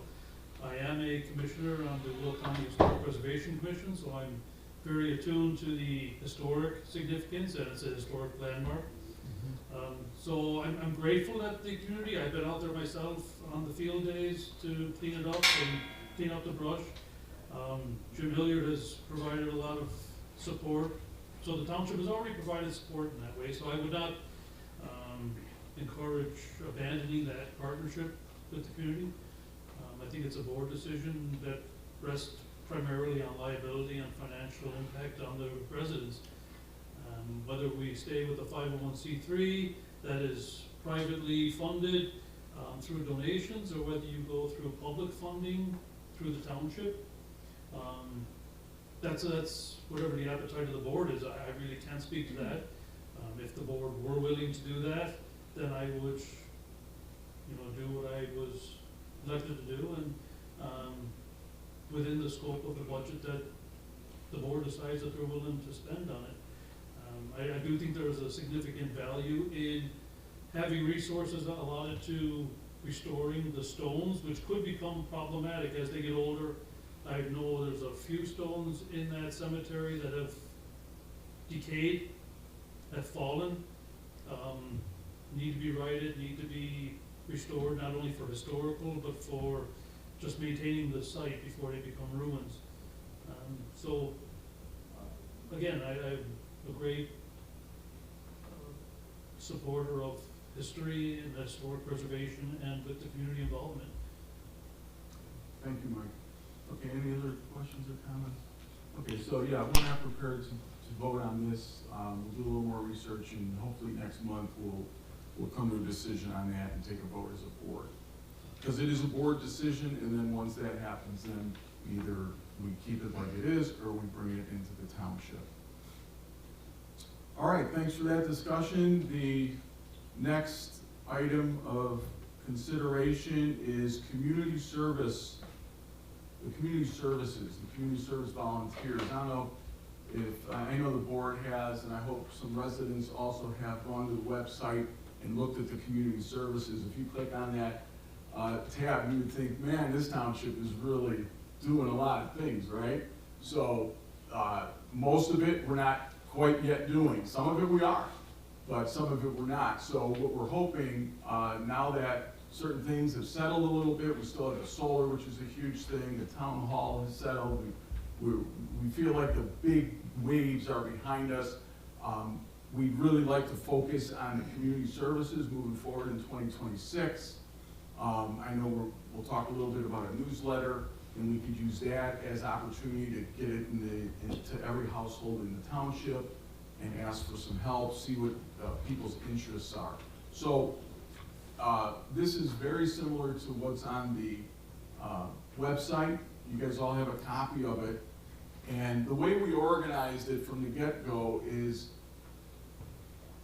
I am a commissioner on the Will County Historic Preservation Commission, so I'm very attuned to the historic significance, and it's a historic landmark. So I'm grateful that the community, I've been out there myself on the field days to clean it up and clean up the brush. Jim Hilliard has provided a lot of support, so the township has already provided support in that way, so I would not encourage abandoning that partnership with the community. I think it's a board decision that rests primarily on liability and financial impact on the residents. Whether we stay with a 501c3 that is privately funded through donations, or whether you go through public funding through the township, that's whatever the appetite of the board is. I really can't speak to that. If the board were willing to do that, then I would, do what I was elected to do, and within the scope of the budget that the board decides that they're willing to spend on it. I do think there is a significant value in having resources allotted to restoring the stones, which could become problematic as they get older. I know there's a few stones in that cemetery that have decayed, have fallen, need to be righted, need to be restored, not only for historical, but for just maintaining the site before they become ruins. Again, I'm a great supporter of history and historic preservation and with the community involvement. Thank you, Mike. Okay, any other questions or comments? Okay, so yeah, we're not prepared to vote on this. We'll do a little more research, and hopefully next month we'll come to a decision on that and take a vote as a board. Because it is a board decision, and then once that happens, then either we keep it like it is, or we bring it into the township. All right, thanks for that discussion. The next item of consideration is community service, the community services, the community service volunteers. I don't know if, I know the board has, and I hope some residents also have gone to the website and looked at the community services. If you click on that tab, you would think, man, this township is really doing a lot of things, right? So most of it we're not quite yet doing. Some of it we are, but some of it we're not. So what we're hoping, now that certain things have settled a little bit, we still have the solar, which is a huge thing, the town hall has settled, we feel like the big waves are behind us. We'd really like to focus on the community services moving forward in 2026. I know we'll talk a little bit about a newsletter, and we could use that as opportunity to get it into every household in the township and ask for some help, see what people's interests are. So this is very similar to what's on the website. You guys all have a copy of it. And the way we organized it from the get-go is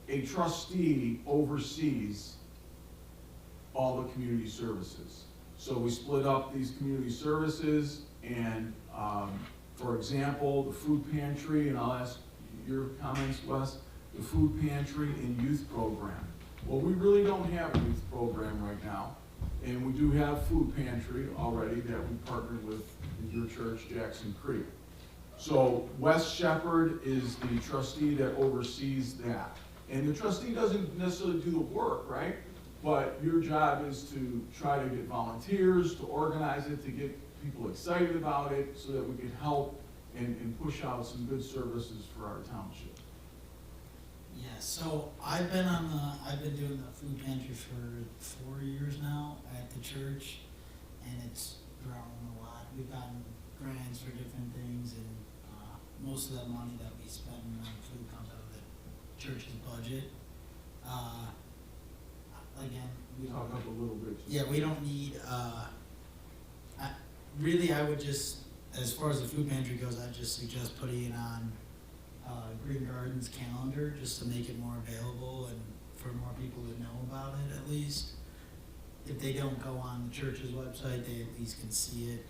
a trustee oversees all the community services. So we split up these community services, and for example, the food pantry, and I'll ask your comments, Wes, the food pantry and youth program. Well, we really don't have a youth program right now, and we do have food pantry already that we partnered with your church, Jackson Creek. So Wes Shepherd is the trustee that oversees that. And the trustee doesn't necessarily do the work, right? But your job is to try to get volunteers, to organize it, to get people excited about it, so that we can help and push out some good services for our township. Yeah, so I've been doing the food pantry for 4 years now at the church, and it's grown a lot. We've gotten grants for different things, and most of the money that we spend on food comes out of the church's budget. Again, we don't. Talk up a little bit. Yeah, we don't need, really, I would just, as far as the food pantry goes, I'd just suggest putting it on Green Gardens calendar, just to make it more available and for more people to know about it at least. If they don't go on the church's website, they at least can see it.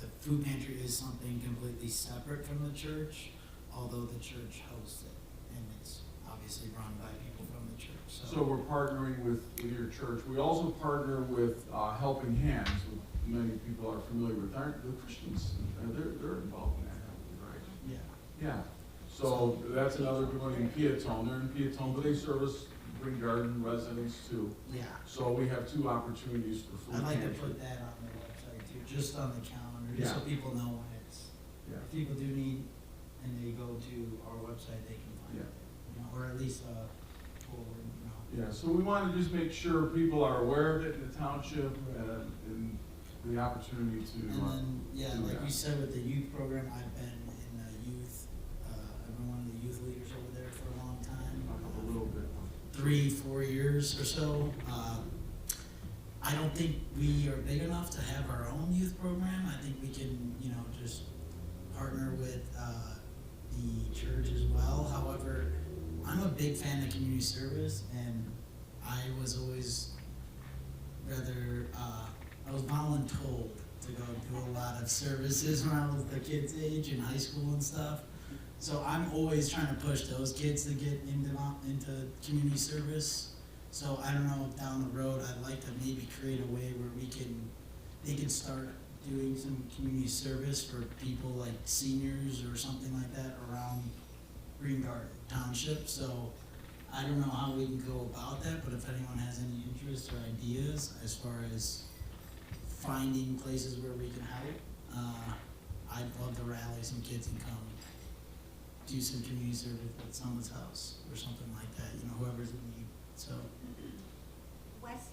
The food pantry is something completely separate from the church, although the church hosts it, and it's obviously run by people from the church, So we're partnering with your church. We also partner with Helping Hands, which many people are familiar with. Aren't the Christians, they're involved in that, right? Yeah. Yeah, so that's another good one in Peatone. They're in Peatone, but they service Green Garden residents too. Yeah. So we have two opportunities for food I'd like to pantry. put that on the website too, just on the calendar, just so Yeah. people know when it's, Yeah. if people do need, and they go to our website, they can find Yeah. it. You know, or at least, forward, you know. Yeah, so we want to just make sure people are aware of it in the township and the opportunity to. And then, yeah, do like that. you said with the youth program, I've been in the youth, I've been one of the youth leaders over there for a long time. A little bit. 3-4 years or so. I don't think we are big enough to have our own youth program. I think we can, you know, just partner with the church as well. However, I'm a big fan of community service, and I was always rather, I was voluntold to go do a lot of services when I was the kids' age in high school and stuff. So I'm always trying to push those kids to get into community service. So I don't know, down the road, I'd like to maybe create a way where they can start doing some community service for people like seniors or something like that around Green Garden Township. So I don't know how we can go about that, but if anyone has any interest or ideas as far as finding places where we can help, I'd love to rally some kids and come do some community service at someone's house or something like that, you know, whoever's in need, so. Wes,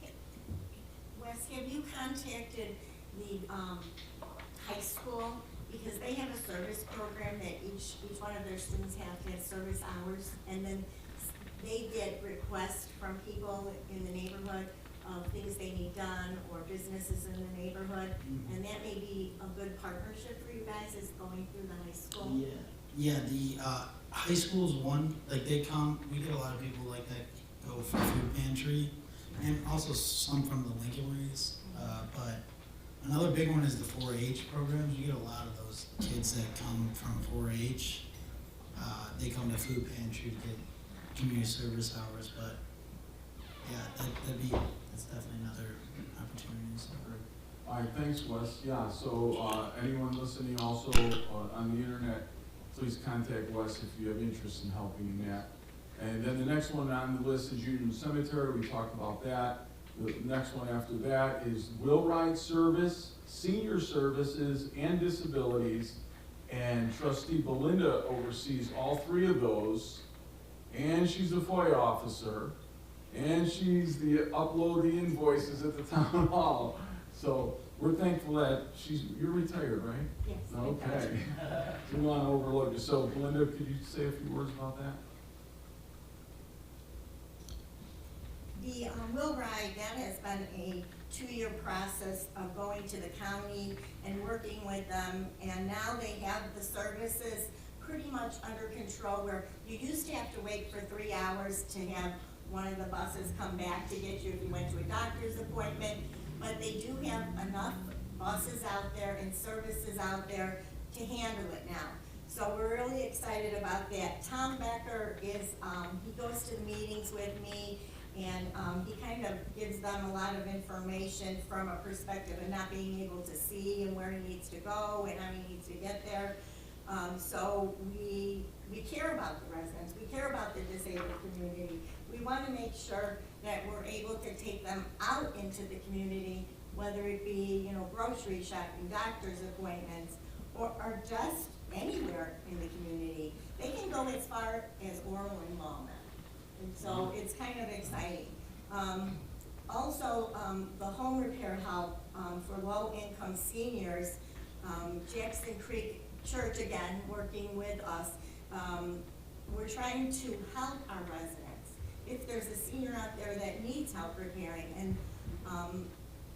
have you contacted the, high school? Because they have a service program that each one of their students have to have service hours, and then they get requests from people in the neighborhood of things they need done, or businesses in the neighborhood, and that may be a good partnership for you guys, is going through the high school. Yeah, the, high school's one, like they come, we get a lot of people like that go for food pantry, and also some from the Lincoln Ways, but another big one is the 4-H programs. You get a lot of those kids that come from 4-H. They come to food pantry to get community service hours, but yeah, that's definitely another opportunity. So All right, thanks, Wes. Yeah, so anyone listening also on the internet, please contact Wes if you have interest in helping in that. And then the next one on the list is Union Cemetery. We talked about that. The next one after that is Will Ride Service, Senior Services, and Disabilities. And Trustee Belinda oversees all three of those. And she's a FOIA officer. And she's the upload the invoices at the town hall. So we're thankful that you're retired, right? Yes. Okay. So we want to overlook it. So Belinda, could you say a few words about that? The Will Ride, that has been a 2-year process of going to the county and working with them, and now they have the services pretty much under control, where you used to have to wait for 3 hours to have one of the buses come back to get you if you went to a doctor's appointment, but they do have enough buses out there and services out there to handle it now. So we're really excited about that. Tom Becker is, he goes to the meetings with me, and he kind of gives them a lot of information from a perspective of not being able to see and where he needs to go and how he needs to get there. So we care about the residents, we care about the disabled community. We want to make sure that we're able to take them out into the community, whether it be, you know, grocery shopping, doctor's appointments, or just anywhere in the community. They can go as far as oral involvement. And so it's kind of exciting. Also, the home repair help for low-income seniors, Jackson Creek Church, again, working with us. We're trying to help our residents. If there's a senior out there that needs help repairing, and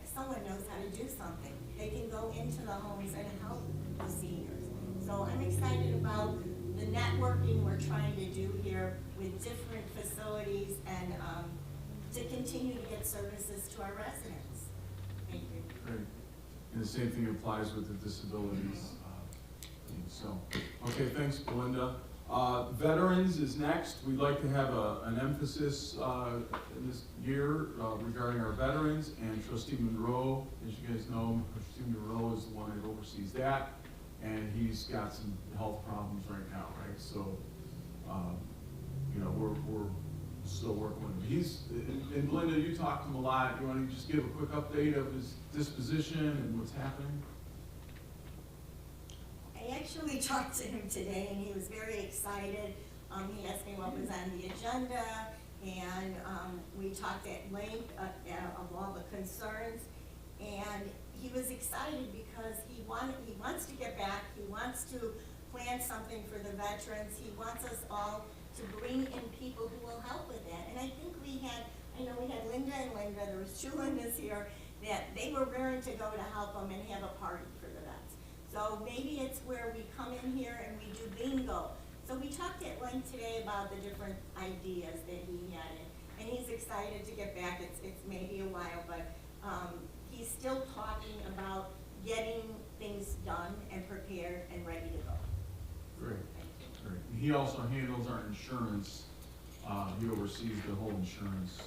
someone knows how to do something, they can go into the homes and help the seniors. So I'm excited about the networking we're trying to do here with different facilities and, to continue to get services to our residents. Thank you. Great. And the same thing applies with the disabilities. So, okay, thanks, Belinda. Veterans is next. We'd like to have an emphasis in this year regarding our veterans, and Trustee Monroe, as you guys know, Trustee Monroe is the one that oversees that, and he's got some health problems right now, right? So, you know, we're still working with him. He's, and Belinda, you talked to him a lot. You want to just give a quick update of his disposition and what's happening? I actually talked to him today, and he was very excited. He asked me what was on the agenda, and we talked at length of all the concerns. And he was excited because he wants to get back. He wants to plan something for the veterans. He wants us all to bring in people who will help with that. And I think we had Linda and Linda, there was two Lindas here, that they were raring to go to help him and have a party for the vets. So maybe it's where we come in here and we do bingo. So we talked at length today about the different ideas that he had, and he's excited to get back. It's maybe a while, but he's still talking about getting things done and prepared and ready to go. Great. Great. He also handles our insurance. He oversees the whole insurance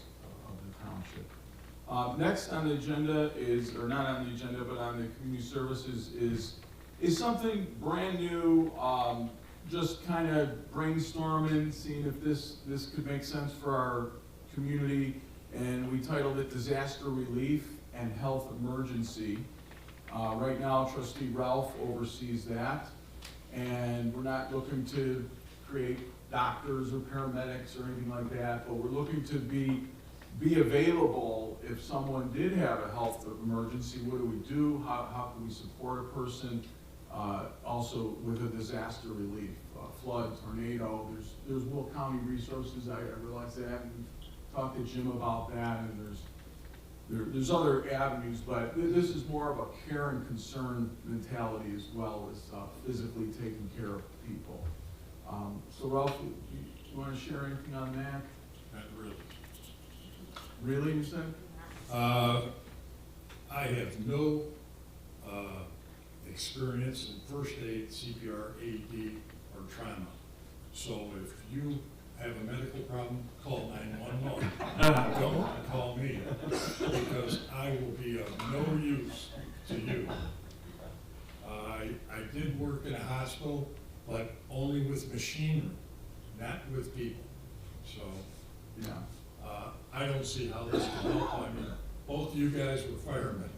of the township. Next on the agenda is, or not on the agenda, but on the community services is something brand new, just kind of brainstorming, seeing if this could make sense for our community. And we titled it Disaster Relief and Health Emergency. Right now, Trustee Ralph oversees that. And we're not looking to create doctors or paramedics or anything like that, but we're looking to be available if someone did have a health emergency. What do we do? How can we support a person? Also with a disaster relief, flood, tornado. There's Will County resources. I realize that, and we've talked to Jim about that, and there's other avenues, but this is more of a care and concern mentality as well as physically taking care of people. So Ralph, you want to share anything on that? Not really. Really, you said? I have no experience in first aid, CPR, AED, or trauma. So if you have a medical problem, call 911. Don't call me, because I will be of no use to you. I did work in a hospital, but only with machinery, not with people. So, Yeah. I don't see how this can help. I mean, both of you guys were firemen.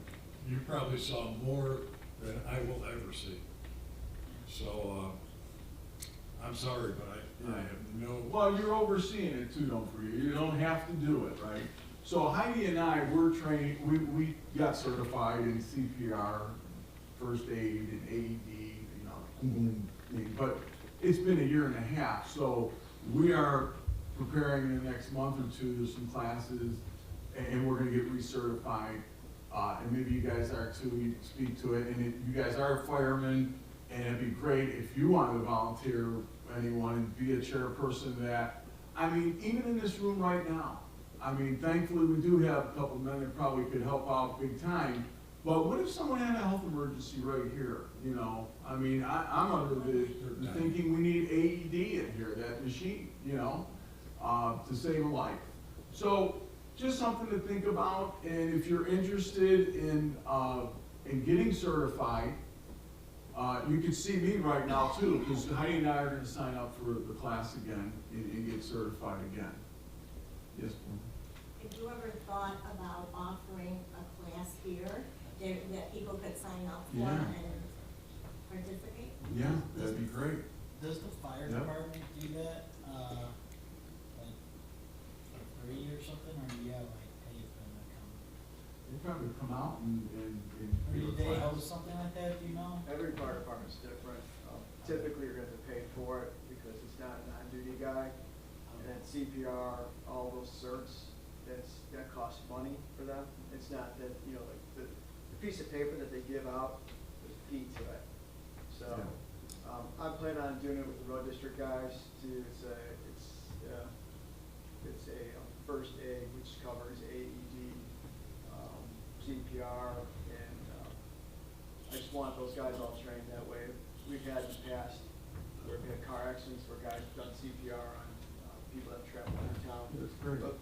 You probably saw more than I will ever see. So, I'm sorry, but I have no. Well, you're overseeing it too, don't forget. You don't have to do it, right? So Heidi and I were trained, we got certified in CPR, first aid, and AED, but it's been a year and a half. So we are preparing in the next month or two. There's some classes, and we're gonna get recertified. And maybe you guys are too, you can speak to it. And if you guys are firemen, and it'd be great if you wanted to volunteer anyone and be a chairperson that, I mean, even in this room right now, I mean, thankfully we do have a couple men that probably could help out big time, but what if someone had a health emergency right here, you know? I mean, I'm under the thinking we need AED in here, that machine, you know, to save a life. So just something to think about, and if you're interested in getting certified, you can see me right now too, because Heidi and I are gonna sign up for the class again and get certified again. Yes, ma'am. Have you ever thought about offering a class here that people could sign up for Yeah. and participate? Yeah, that'd be great. Does the fire Yep. department do that, like, for free or something, or do you have, like, pay for them to come? They probably come out and Or do do a they class. host something like that, do you know? Every fire department's different. Typically, you're gonna have to pay for it because it's not a non-duty guy. And then CPR, all those certs, that costs money for them. It's not that, you know, like the piece of paper that they give out, there's a fee to it. So, I plan on doing it with the road district guys too. It's a first aid which covers AED, CPR, and I just want those guys all trained that way. We've had in the past where we had car accidents where guys have done CPR on people that travel through town. That's great. But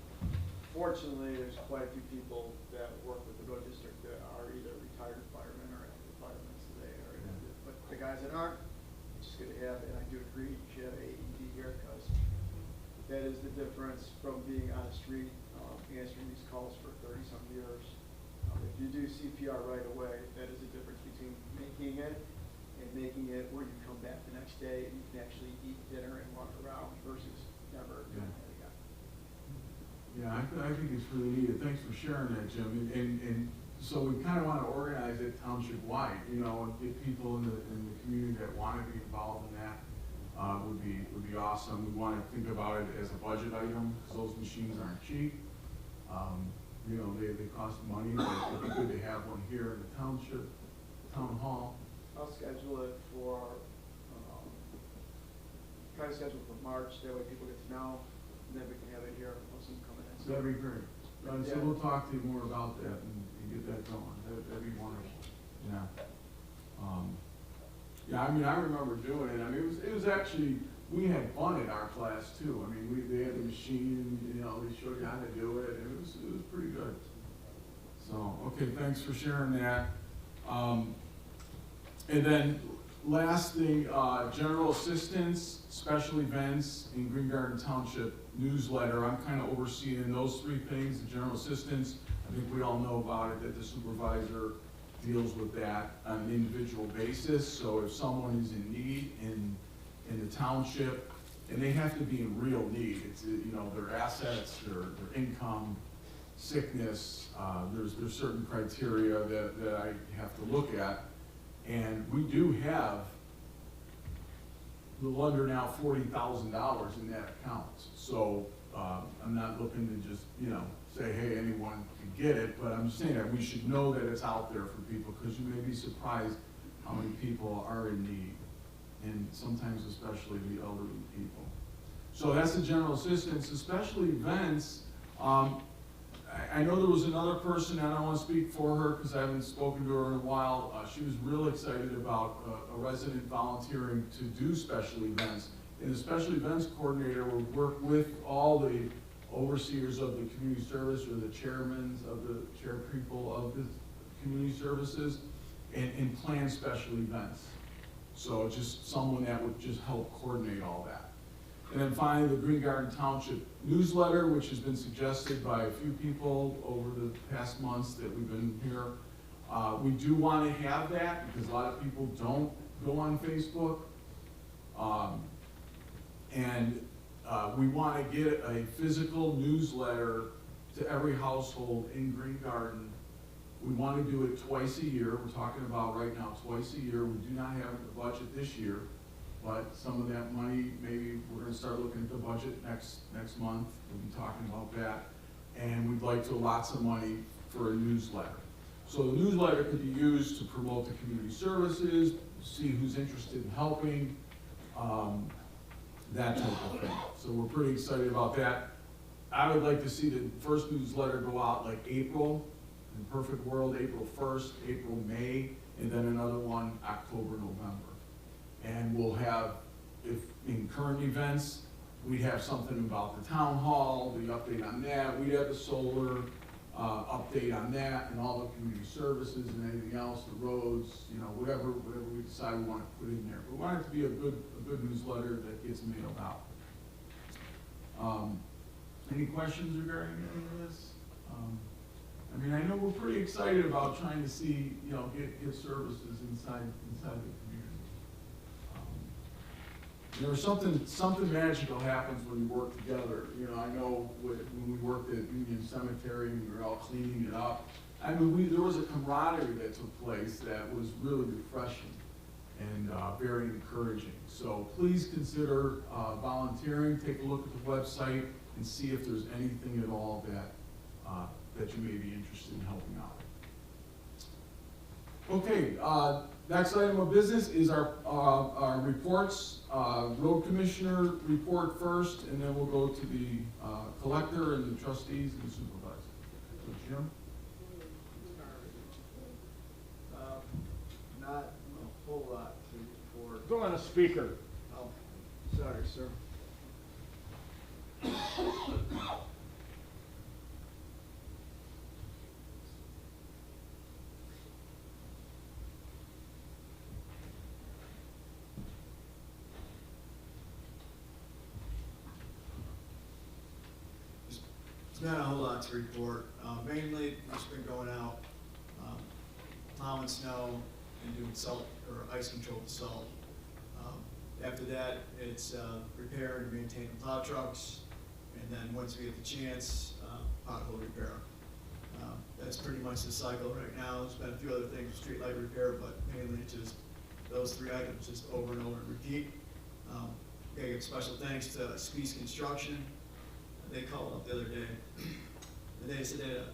fortunately, there's quite a few people that work with the road district that are either retired firemen or active firemen, so they are. But the guys that aren't, it's just good to have, and I do agree, you should have AED here, because that is the difference from being on the street, answering these calls for 30-some years. If you do CPR right away, that is the difference between making it and making it where you come back the next day and you can actually eat dinner and walk around versus never doing that again. Yeah, I think it's really neat. Thanks for sharing that, Jim. And so we kind of want to organize it township-wide, you know, and get people in the community that want to be involved in that. Would be awesome. We want to think about it as a budget item, because those machines aren't cheap. You know, they cost money, but it'd be good to have one here in the township, town hall. I'll schedule it for, try to schedule for March, that way people get to know, and then we can have it here, most of them coming in. So that'd be great. So we'll talk to you more about that and get that going. That'd be wonderful. Yeah. Yeah, I mean, I remember doing it. I mean, it was actually, we had fun in our class too. I mean, they had the machine, you know, they showed you how to do it, and it was pretty good. So, okay, thanks for sharing that. And then last thing, general assistance, special events in Green Garden Township newsletter. I'm kind of overseeing those three things, the general assistance. I think we all know about it, that the supervisor deals with that on an individual basis. So if someone is in need in the township, and they have to be in real need, it's, you know, their assets, their income, sickness, there's certain criteria that I have to look at. And we do have a little under now $40,000 in that account. So I'm not looking to just, you know, say, hey, anyone can get it, but I'm just saying that we should know that it's out there for people, because you may be surprised how many people are in need, and sometimes especially the elderly people. So that's the general assistance. The special events, I know there was another person, and I don't want to speak for her because I haven't spoken to her in a while. She was real excited about a resident volunteering to do special events. And the special events coordinator will work with all the overseers of the community service, or the chairmen of the chair people of the community services, and plan special events. So just someone that would just help coordinate all that. And then finally, the Green Garden Township newsletter, which has been suggested by a few people over the past months that we've been here. We do want to have that because a lot of people don't go on Facebook. We want to get a physical newsletter to every household in Green Garden. We want to do it twice a year. We're talking about right now twice a year. We do not have the budget this year, but some of that money, maybe we're going to start looking at the budget next month. We'll be talking about that. And we'd like to allot some money for a newsletter. So the newsletter could be used to promote the community services, see who's interested in helping, that type of thing. So we're pretty excited about that. I would like to see the first newsletter go out like April, in perfect world, April 1st, April, May, and then another one October, November. And we'll have, if in current events, we'd have something about the town hall, the update on that. We'd have the solar update on that, and all the community services and anything else, the roads, you know, whatever we decide we want to put in there. But we want it to be a good newsletter that gets mailed out. Any questions regarding any of this? I mean, I know we're pretty excited about trying to see, you know, get services inside the community. You know, something magical happens when we work together. You know, I know when we worked at Union Cemetery and we were all cleaning it up. I mean, there was a camaraderie that took place that was really refreshing and very encouraging. So please consider volunteering. Take a look at the website and see if there's anything at all that you may be interested in helping out. Okay, Next item of business is our reports. Road commissioner report first, and then we'll go to the collector and the trustees and the supervisor. So Jim? Not a whole lot to report. Go on a speaker. Oh, sorry, sir. There's not a whole lot to report. Mainly, just been going out, plowing snow and doing salt, or ice control with salt. After that, it's repair and maintain the plow trucks, and then once we get the chance, pothole repair. That's pretty much the cycle right now. There's been a few other things, street light repair, but mainly just those three items, just over and over and repeat. Gotta give special thanks to Spees Construction. They called up the other day, and they said they had a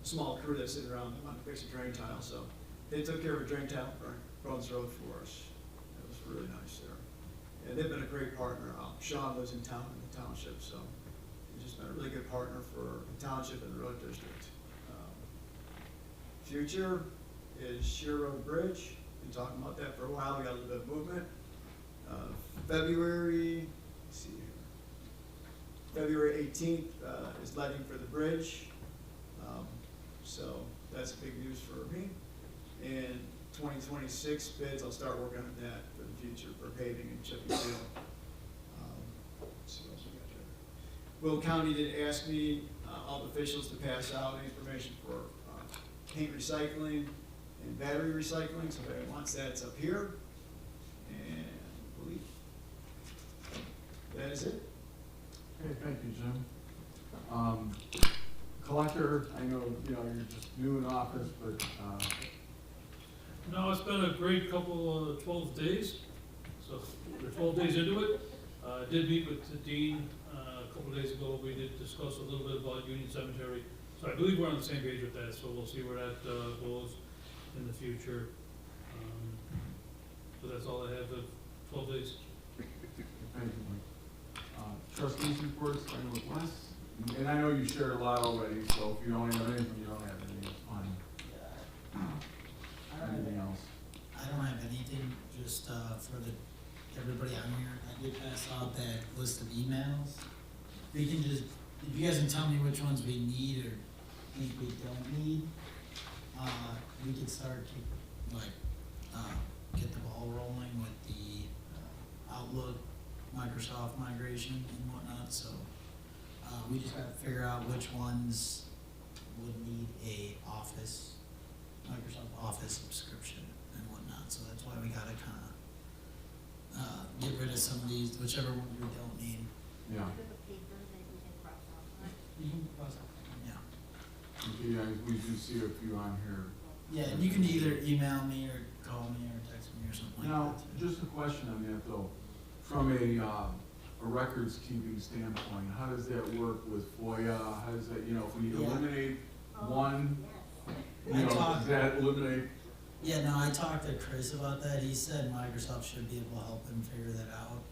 small crew that's sitting around, they wanted to fix a drain tile, so they took care of a drain tile for Bruns Road for us. It was really nice there. And they've been a great partner. Sean lives in town, in the township, so he's just been a really good partner for the township and the road district. Future is Sheer Road Bridge. Been talking about that for a while. We got a little bit of movement. February, let's see here. February 18th is letting for the bridge. So that's big news for me. And 2026 bids, I'll start working on that for the future for paving and chip and seal. Let's see what else we got there. Will County did ask me, all the officials to pass out information for paint recycling and battery recycling. So if anyone wants that, it's up here. And I believe that is it. Okay, thank you, Jim. Collector, I know, you're just new in office, but, No, it's been a great couple of 12 days, so we're 12 days into it. I did meet with the dean a couple of days ago. We did discuss a little bit about Union Cemetery. So I believe we're on the same page with that, so we'll see where that goes in the future. So that's all I have of 12 days. thank you, Mike. Trustees reports, starting with Wes. And I know you shared a lot already, so if you don't have anything, you don't have anything, it's fine. Anything else? I don't have anything, just for everybody on here, I did pass out that list of emails. We can just, if you guys can tell me which ones we need or think we don't need, we can start to, get the ball rolling with the Outlook, Microsoft migration and whatnot, so we just gotta figure out which ones would need a Microsoft Office subscription and whatnot, so that's why we gotta kinda get rid of some of these, whichever ones we don't need. Yeah. You can cross out, yeah. Okay, yeah, we do see a few on here. Yeah, and you can either email me or call me or text me or something like Now, that. too. just a question on that though, from a records keeping standpoint, how does that work with FOIA? How does that, if we Yeah. eliminate one, I talked- does that eliminate? Yeah, no, I talked to Chris about that. He said Microsoft should be able to help him figure that out.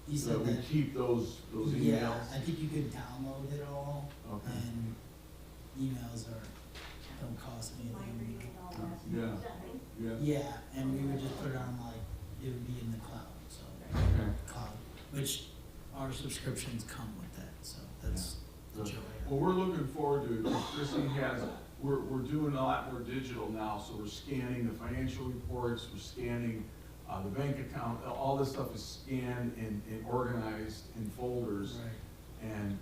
He So said we that, keep those yeah, emails? I think you could download it all, Okay. and emails don't cost anything. Yeah, yeah, Yeah, and we would just put it on it would be in the cloud, so, okay. cloud, which our subscriptions come with that, so that's the Good. joy. Well, we're looking forward to it, because Chrissy we're doing a lot more digital now, so we're scanning the financial reports, we're scanning the bank account, all this stuff is scanned and organized in folders. Right. And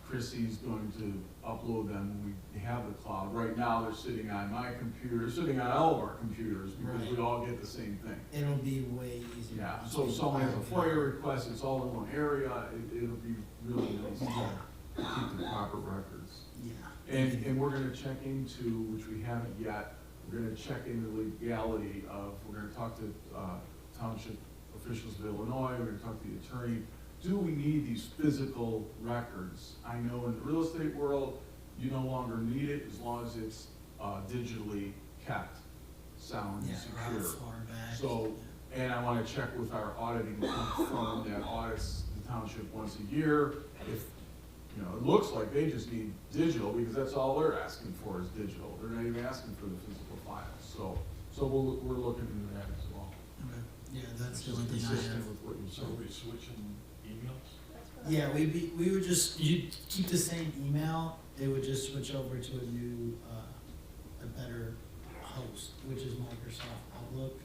Chrissy's going to upload them when we have the cloud. Right now, they're sitting on my computer, sitting on all of our computers, because we Right. all get the same thing. It'll be way easier. Yeah, so if someone has a FOIA request, it's all in one area, it'll be really nice to keep the proper records. Yeah. And we're gonna check into, which we haven't yet, we're gonna check into the legality of, we're gonna talk to township officials of Illinois, we're gonna talk to the attorney. Do we need these physical records? I know in the real estate world, you no longer need it as long as it's digitally kept. sound Yeah, secure. around far back. So, and I wanna check with our auditing firm that audits the township once a year. If, you know, it looks like they just need digital, because that's all they're asking for is digital. They're not even asking for the physical files, so we're looking into that as well. Okay. Yeah, that's the Which only is thing I consistent have. with what you So said. are we switching emails? Yeah, we would just, you'd keep the same email, it would just switch over to a new, a better host, which is Microsoft Outlook.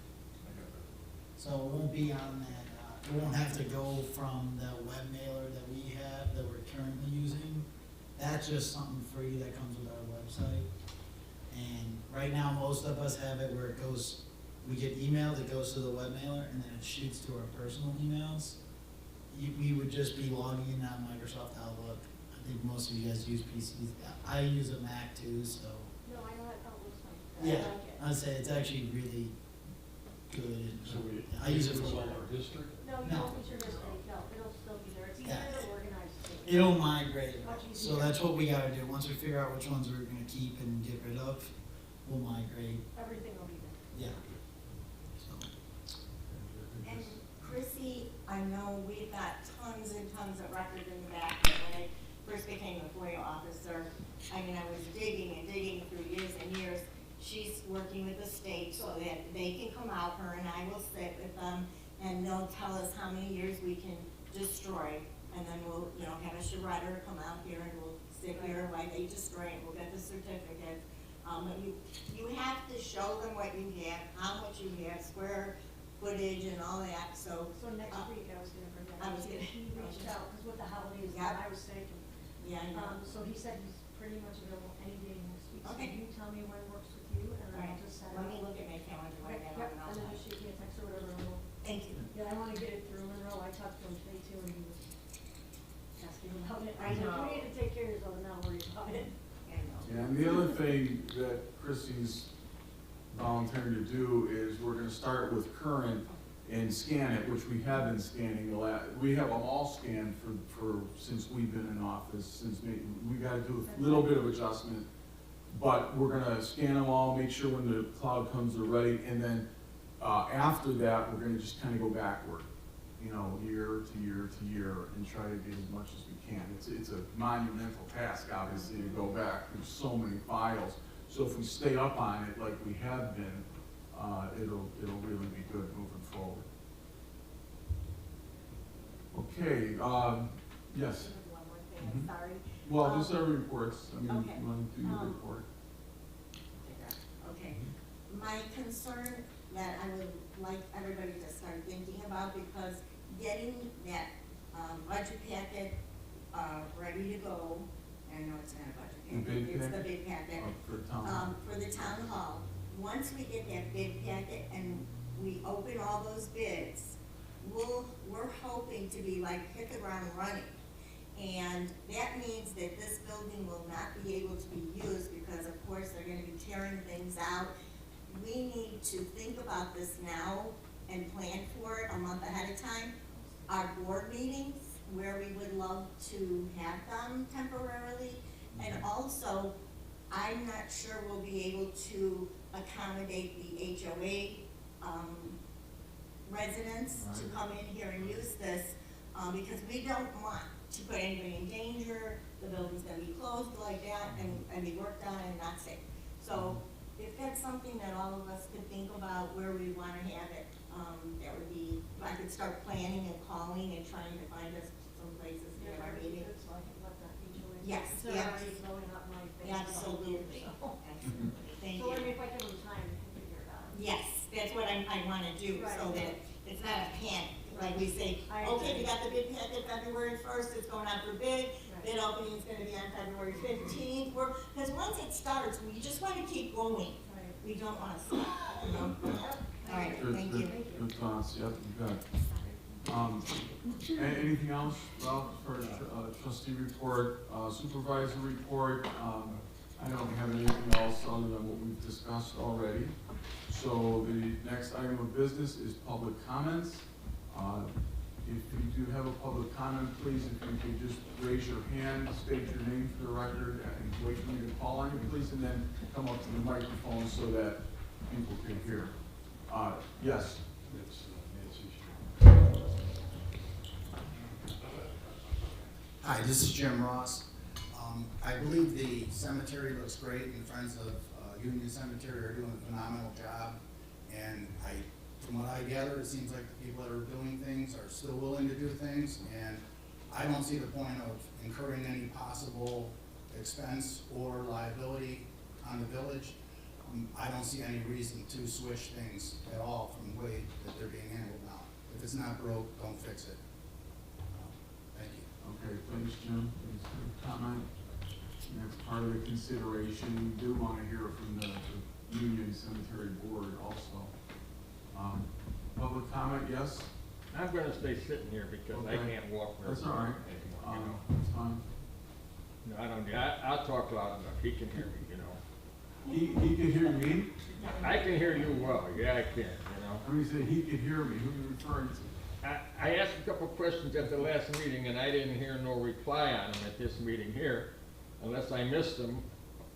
I got that. So it won't be on that, it won't have to go from the web mailer that we have, that we're currently using. That's just something free that comes with our website. And right now, most of us have it where it goes, we get emailed, it goes to the web mailer, and then it shoots to our personal emails. We would just be logging in on Microsoft Outlook. I think most of you guys use PCs. I use a Mac too, so. No, I know that Outlook's fine. I Yeah, like it. I'd say it's actually really good. So we. I use it for all work. our district? No, you No. don't put your history, no, it'll still be there, it's easier Yeah. to organize too. It'll migrate. Much So easier. that's what we gotta do. Once we figure out which ones we're gonna keep and get rid of, we'll migrate. Everything will be there. Yeah. So, And Chrissy, I know we've got tons and tons of records in the back, but when I first became a FOIA officer, I mean, I was digging and digging through years and years. She's working with the state so that they can come out, her and I will sit with them, and they'll tell us how many years we can destroy. And then we'll, you know, have a shredder come out here and we'll sit here while they destroy it, we'll get the certificate. But you have to show them what you have, how much you have, square footage and all that, so. So next week, I was gonna bring that I up. was gonna- He reached out, because with the holidays, Yeah. I was sick, and, Yeah, I know. so he said he's pretty much available any day next week. So Okay. you tell me when works with you, and then I'll Alright, just set it let up. me look at my calendar right Okay, now. yep, and I'll and then tell just you. shoot me a text or whatever, and we'll, Thank you. yeah, I wanna get it through Monroe, I talked to him today too, and he was asking about it. I I was like, know. you need to take care of yourself and not worry about it. I know. Yeah, and the other thing that Chrissy's volunteering to do is we're gonna start with current and scan it, which we have been scanning we have them all scanned since we've been in office, we gotta do a little bit of adjustment. But we're gonna scan them all, make sure when the cloud comes they're ready, and then, after that, we're gonna just kinda go backward. You know, year to year to year, and try to get as much as we can. It's a monumental task, obviously, to go back, there's so many files. So if we stay up on it like we have been, it'll really be good moving forward. Okay, yes, One more thing, Mhm. I'm sorry. well, this are reports, I mean, Okay. you want to do your Um, report? Okay, my concern that I would like everybody to start thinking about, because getting that, budget packet, ready to go, I know it's not a budget The packet, bid it's the packet? big packet. For town? For the town hall, once we get that bid packet and we open all those bids, we're hoping to be like, hit the ground running. And that means that this building will not be able to be used because of course they're gonna be tearing things out. We need to think about this now and plan for it a month ahead of time. Our board meetings, where we would love to have them temporarily. And also, I'm not sure we'll be able to accommodate the HOA, residents to Right. come in here and use this, because we don't want to put anybody in danger. The building's gonna be closed like that and be worked on and not safe. So if that's something that all of us could think about where we wanna have it, that would be, I could start planning and calling and trying to find us some places to Yeah, have our that'd be meeting. good, so I can let that HOA. Yes, They're yeah. already blowing up my face. Absolutely, So, absolutely, thank so I mean, you. if I give them time, they can figure it out. Yes, that's what I wanna do, so Right. that it's not a panic, like we say, I okay, agree. we got the bid packet February 1st, it's going out for bid, Right. bid opening's gonna be on February 15th, because once it starts, we just wanna keep going, Right. we don't wanna stop, you know? All right, Good, thank good, you. good thoughts, yep, you bet. Anything else, Ralph, for trustee report, supervisor report? I don't have anything else other than what we've discussed already. So the next item of business is public comments. If you do have a public comment, please, if you could just raise your hand, state your name for the record, and wait for me to call on you, please, and then come up to the microphone so that people can hear. Yes? It's Nancy. Hi, this is Jim Ross. I believe the cemetery looks great, and the Friends of Union Cemetery are doing a phenomenal job. And from what I gather, it seems like the people that are doing things are still willing to do things, and I don't see the point of incurring any possible expense or liability on the village. I don't see any reason to switch things at all from the way that they're being handled now. If it's not broke, don't fix it. Thank you. Okay, thanks, Jim. Thanks for the comment. And that's part of the consideration. We do want to hear from the Union Cemetery Board also. Public comment, yes? I'm gonna stay sitting here because I Okay. can't walk very That's all right. anymore, you know. That's fine. No, I don't, I'll talk loud enough, he can hear me, you know. He could hear me? I can hear you well, yeah, I can, you know. Let me say, he could hear me. Who are you referring to? I asked a couple questions at the last meeting and I didn't hear no reply on them at this meeting here, unless I missed them,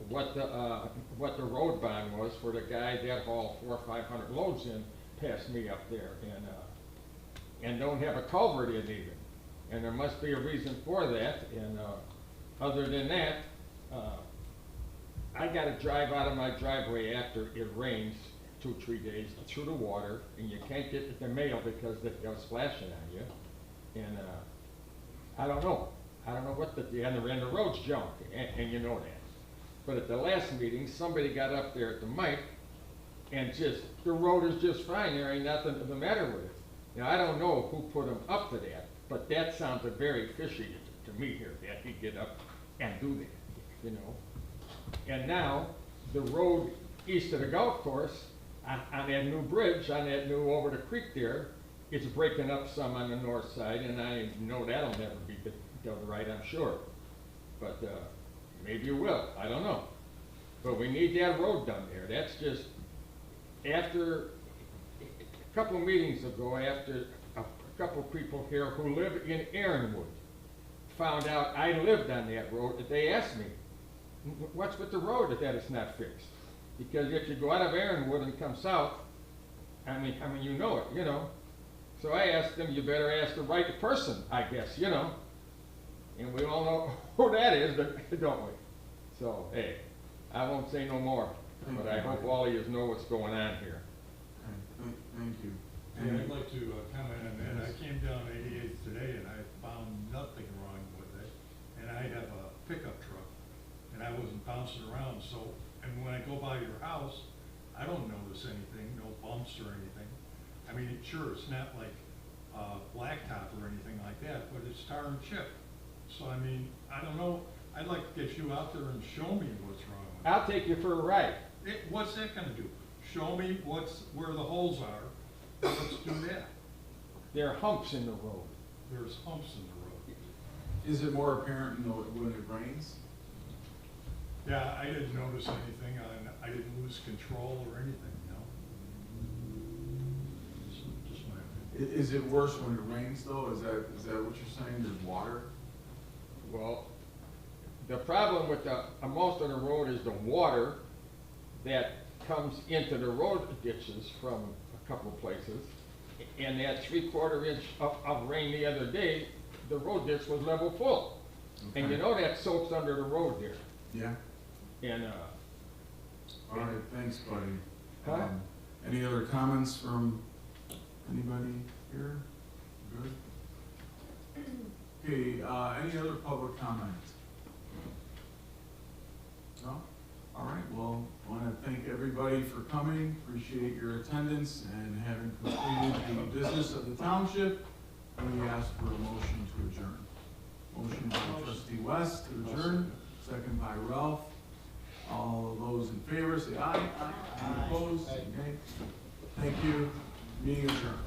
what the road bond was for the guy that hauled 400 or 500 loads in past me up there and don't have a culvert in even. And there must be a reason for that, and other than that, I gotta drive out of my driveway after it rains 2 or 3 days through the water, and you can't get the mail because they'll splash it on you. And I don't know what and the road's junk, and you know that. But at the last meeting, somebody got up there at the mic and the road is just fine, there ain't nothing the matter with it. Now, I don't know who put him up to that, but that sounded very fishy to me here, that he'd get up and do that, you know. And now, the road east of the golf course, on that new bridge, on that new over the creek there, it's breaking up some on the north side, and I know that'll never be done right, I'm sure. But maybe it will, I don't know. But we need that road done there. That's just, after, a couple of meetings ago, after a couple of people here who live in Aaronwood found out I lived on that road, that they asked me, what's with the road that it's not fixed? Because if you go out of Aaronwood and come south, I mean, you know it, you know. So I asked them, you better ask the right person, I guess, you know. And we all know who that is, don't we? So, hey, I won't say no more, but I hope all of you know what's going on here. Okay, thank you. And I'd like to comment on that. I came down 88th today and I found nothing wrong with it. And I have a pickup truck and I wasn't bouncing around, so, and when I go by your house, I don't notice anything, no bumps or anything. I mean, sure, it's not like blacktop or anything like that, but it's tar and chip. So, I mean, I don't know, I'd like to get you out there and show me what's wrong with it. I'll take you for a ride. What's that gonna do? Show me where the holes are, and let's do that. There are humps in the road. There's humps in the road. Is it more apparent when it rains? Yeah, I didn't notice anything, I didn't lose control or anything, you know? Just my opinion. Is it worse when it rains though? Is that what you're saying? There's water? Well, the problem with most of the road is the water that comes into the road ditches from a couple of places. And that 3/4 inch of rain the other day, the road ditch was level full. Okay. And you know that soaks under the road there. Yeah. And, All right, thanks, buddy. Huh? Any other comments from anybody here? Good? Okay, any other public comments? No? All right, well, I want to thank everybody for coming, appreciate your attendance, and having completed the business of the township. We ask for a motion to adjourn. Motion by trustee West to adjourn, second by Ralph. All of those in favor, say aye. Any opposed? Okay. Thank you. Meeting adjourned.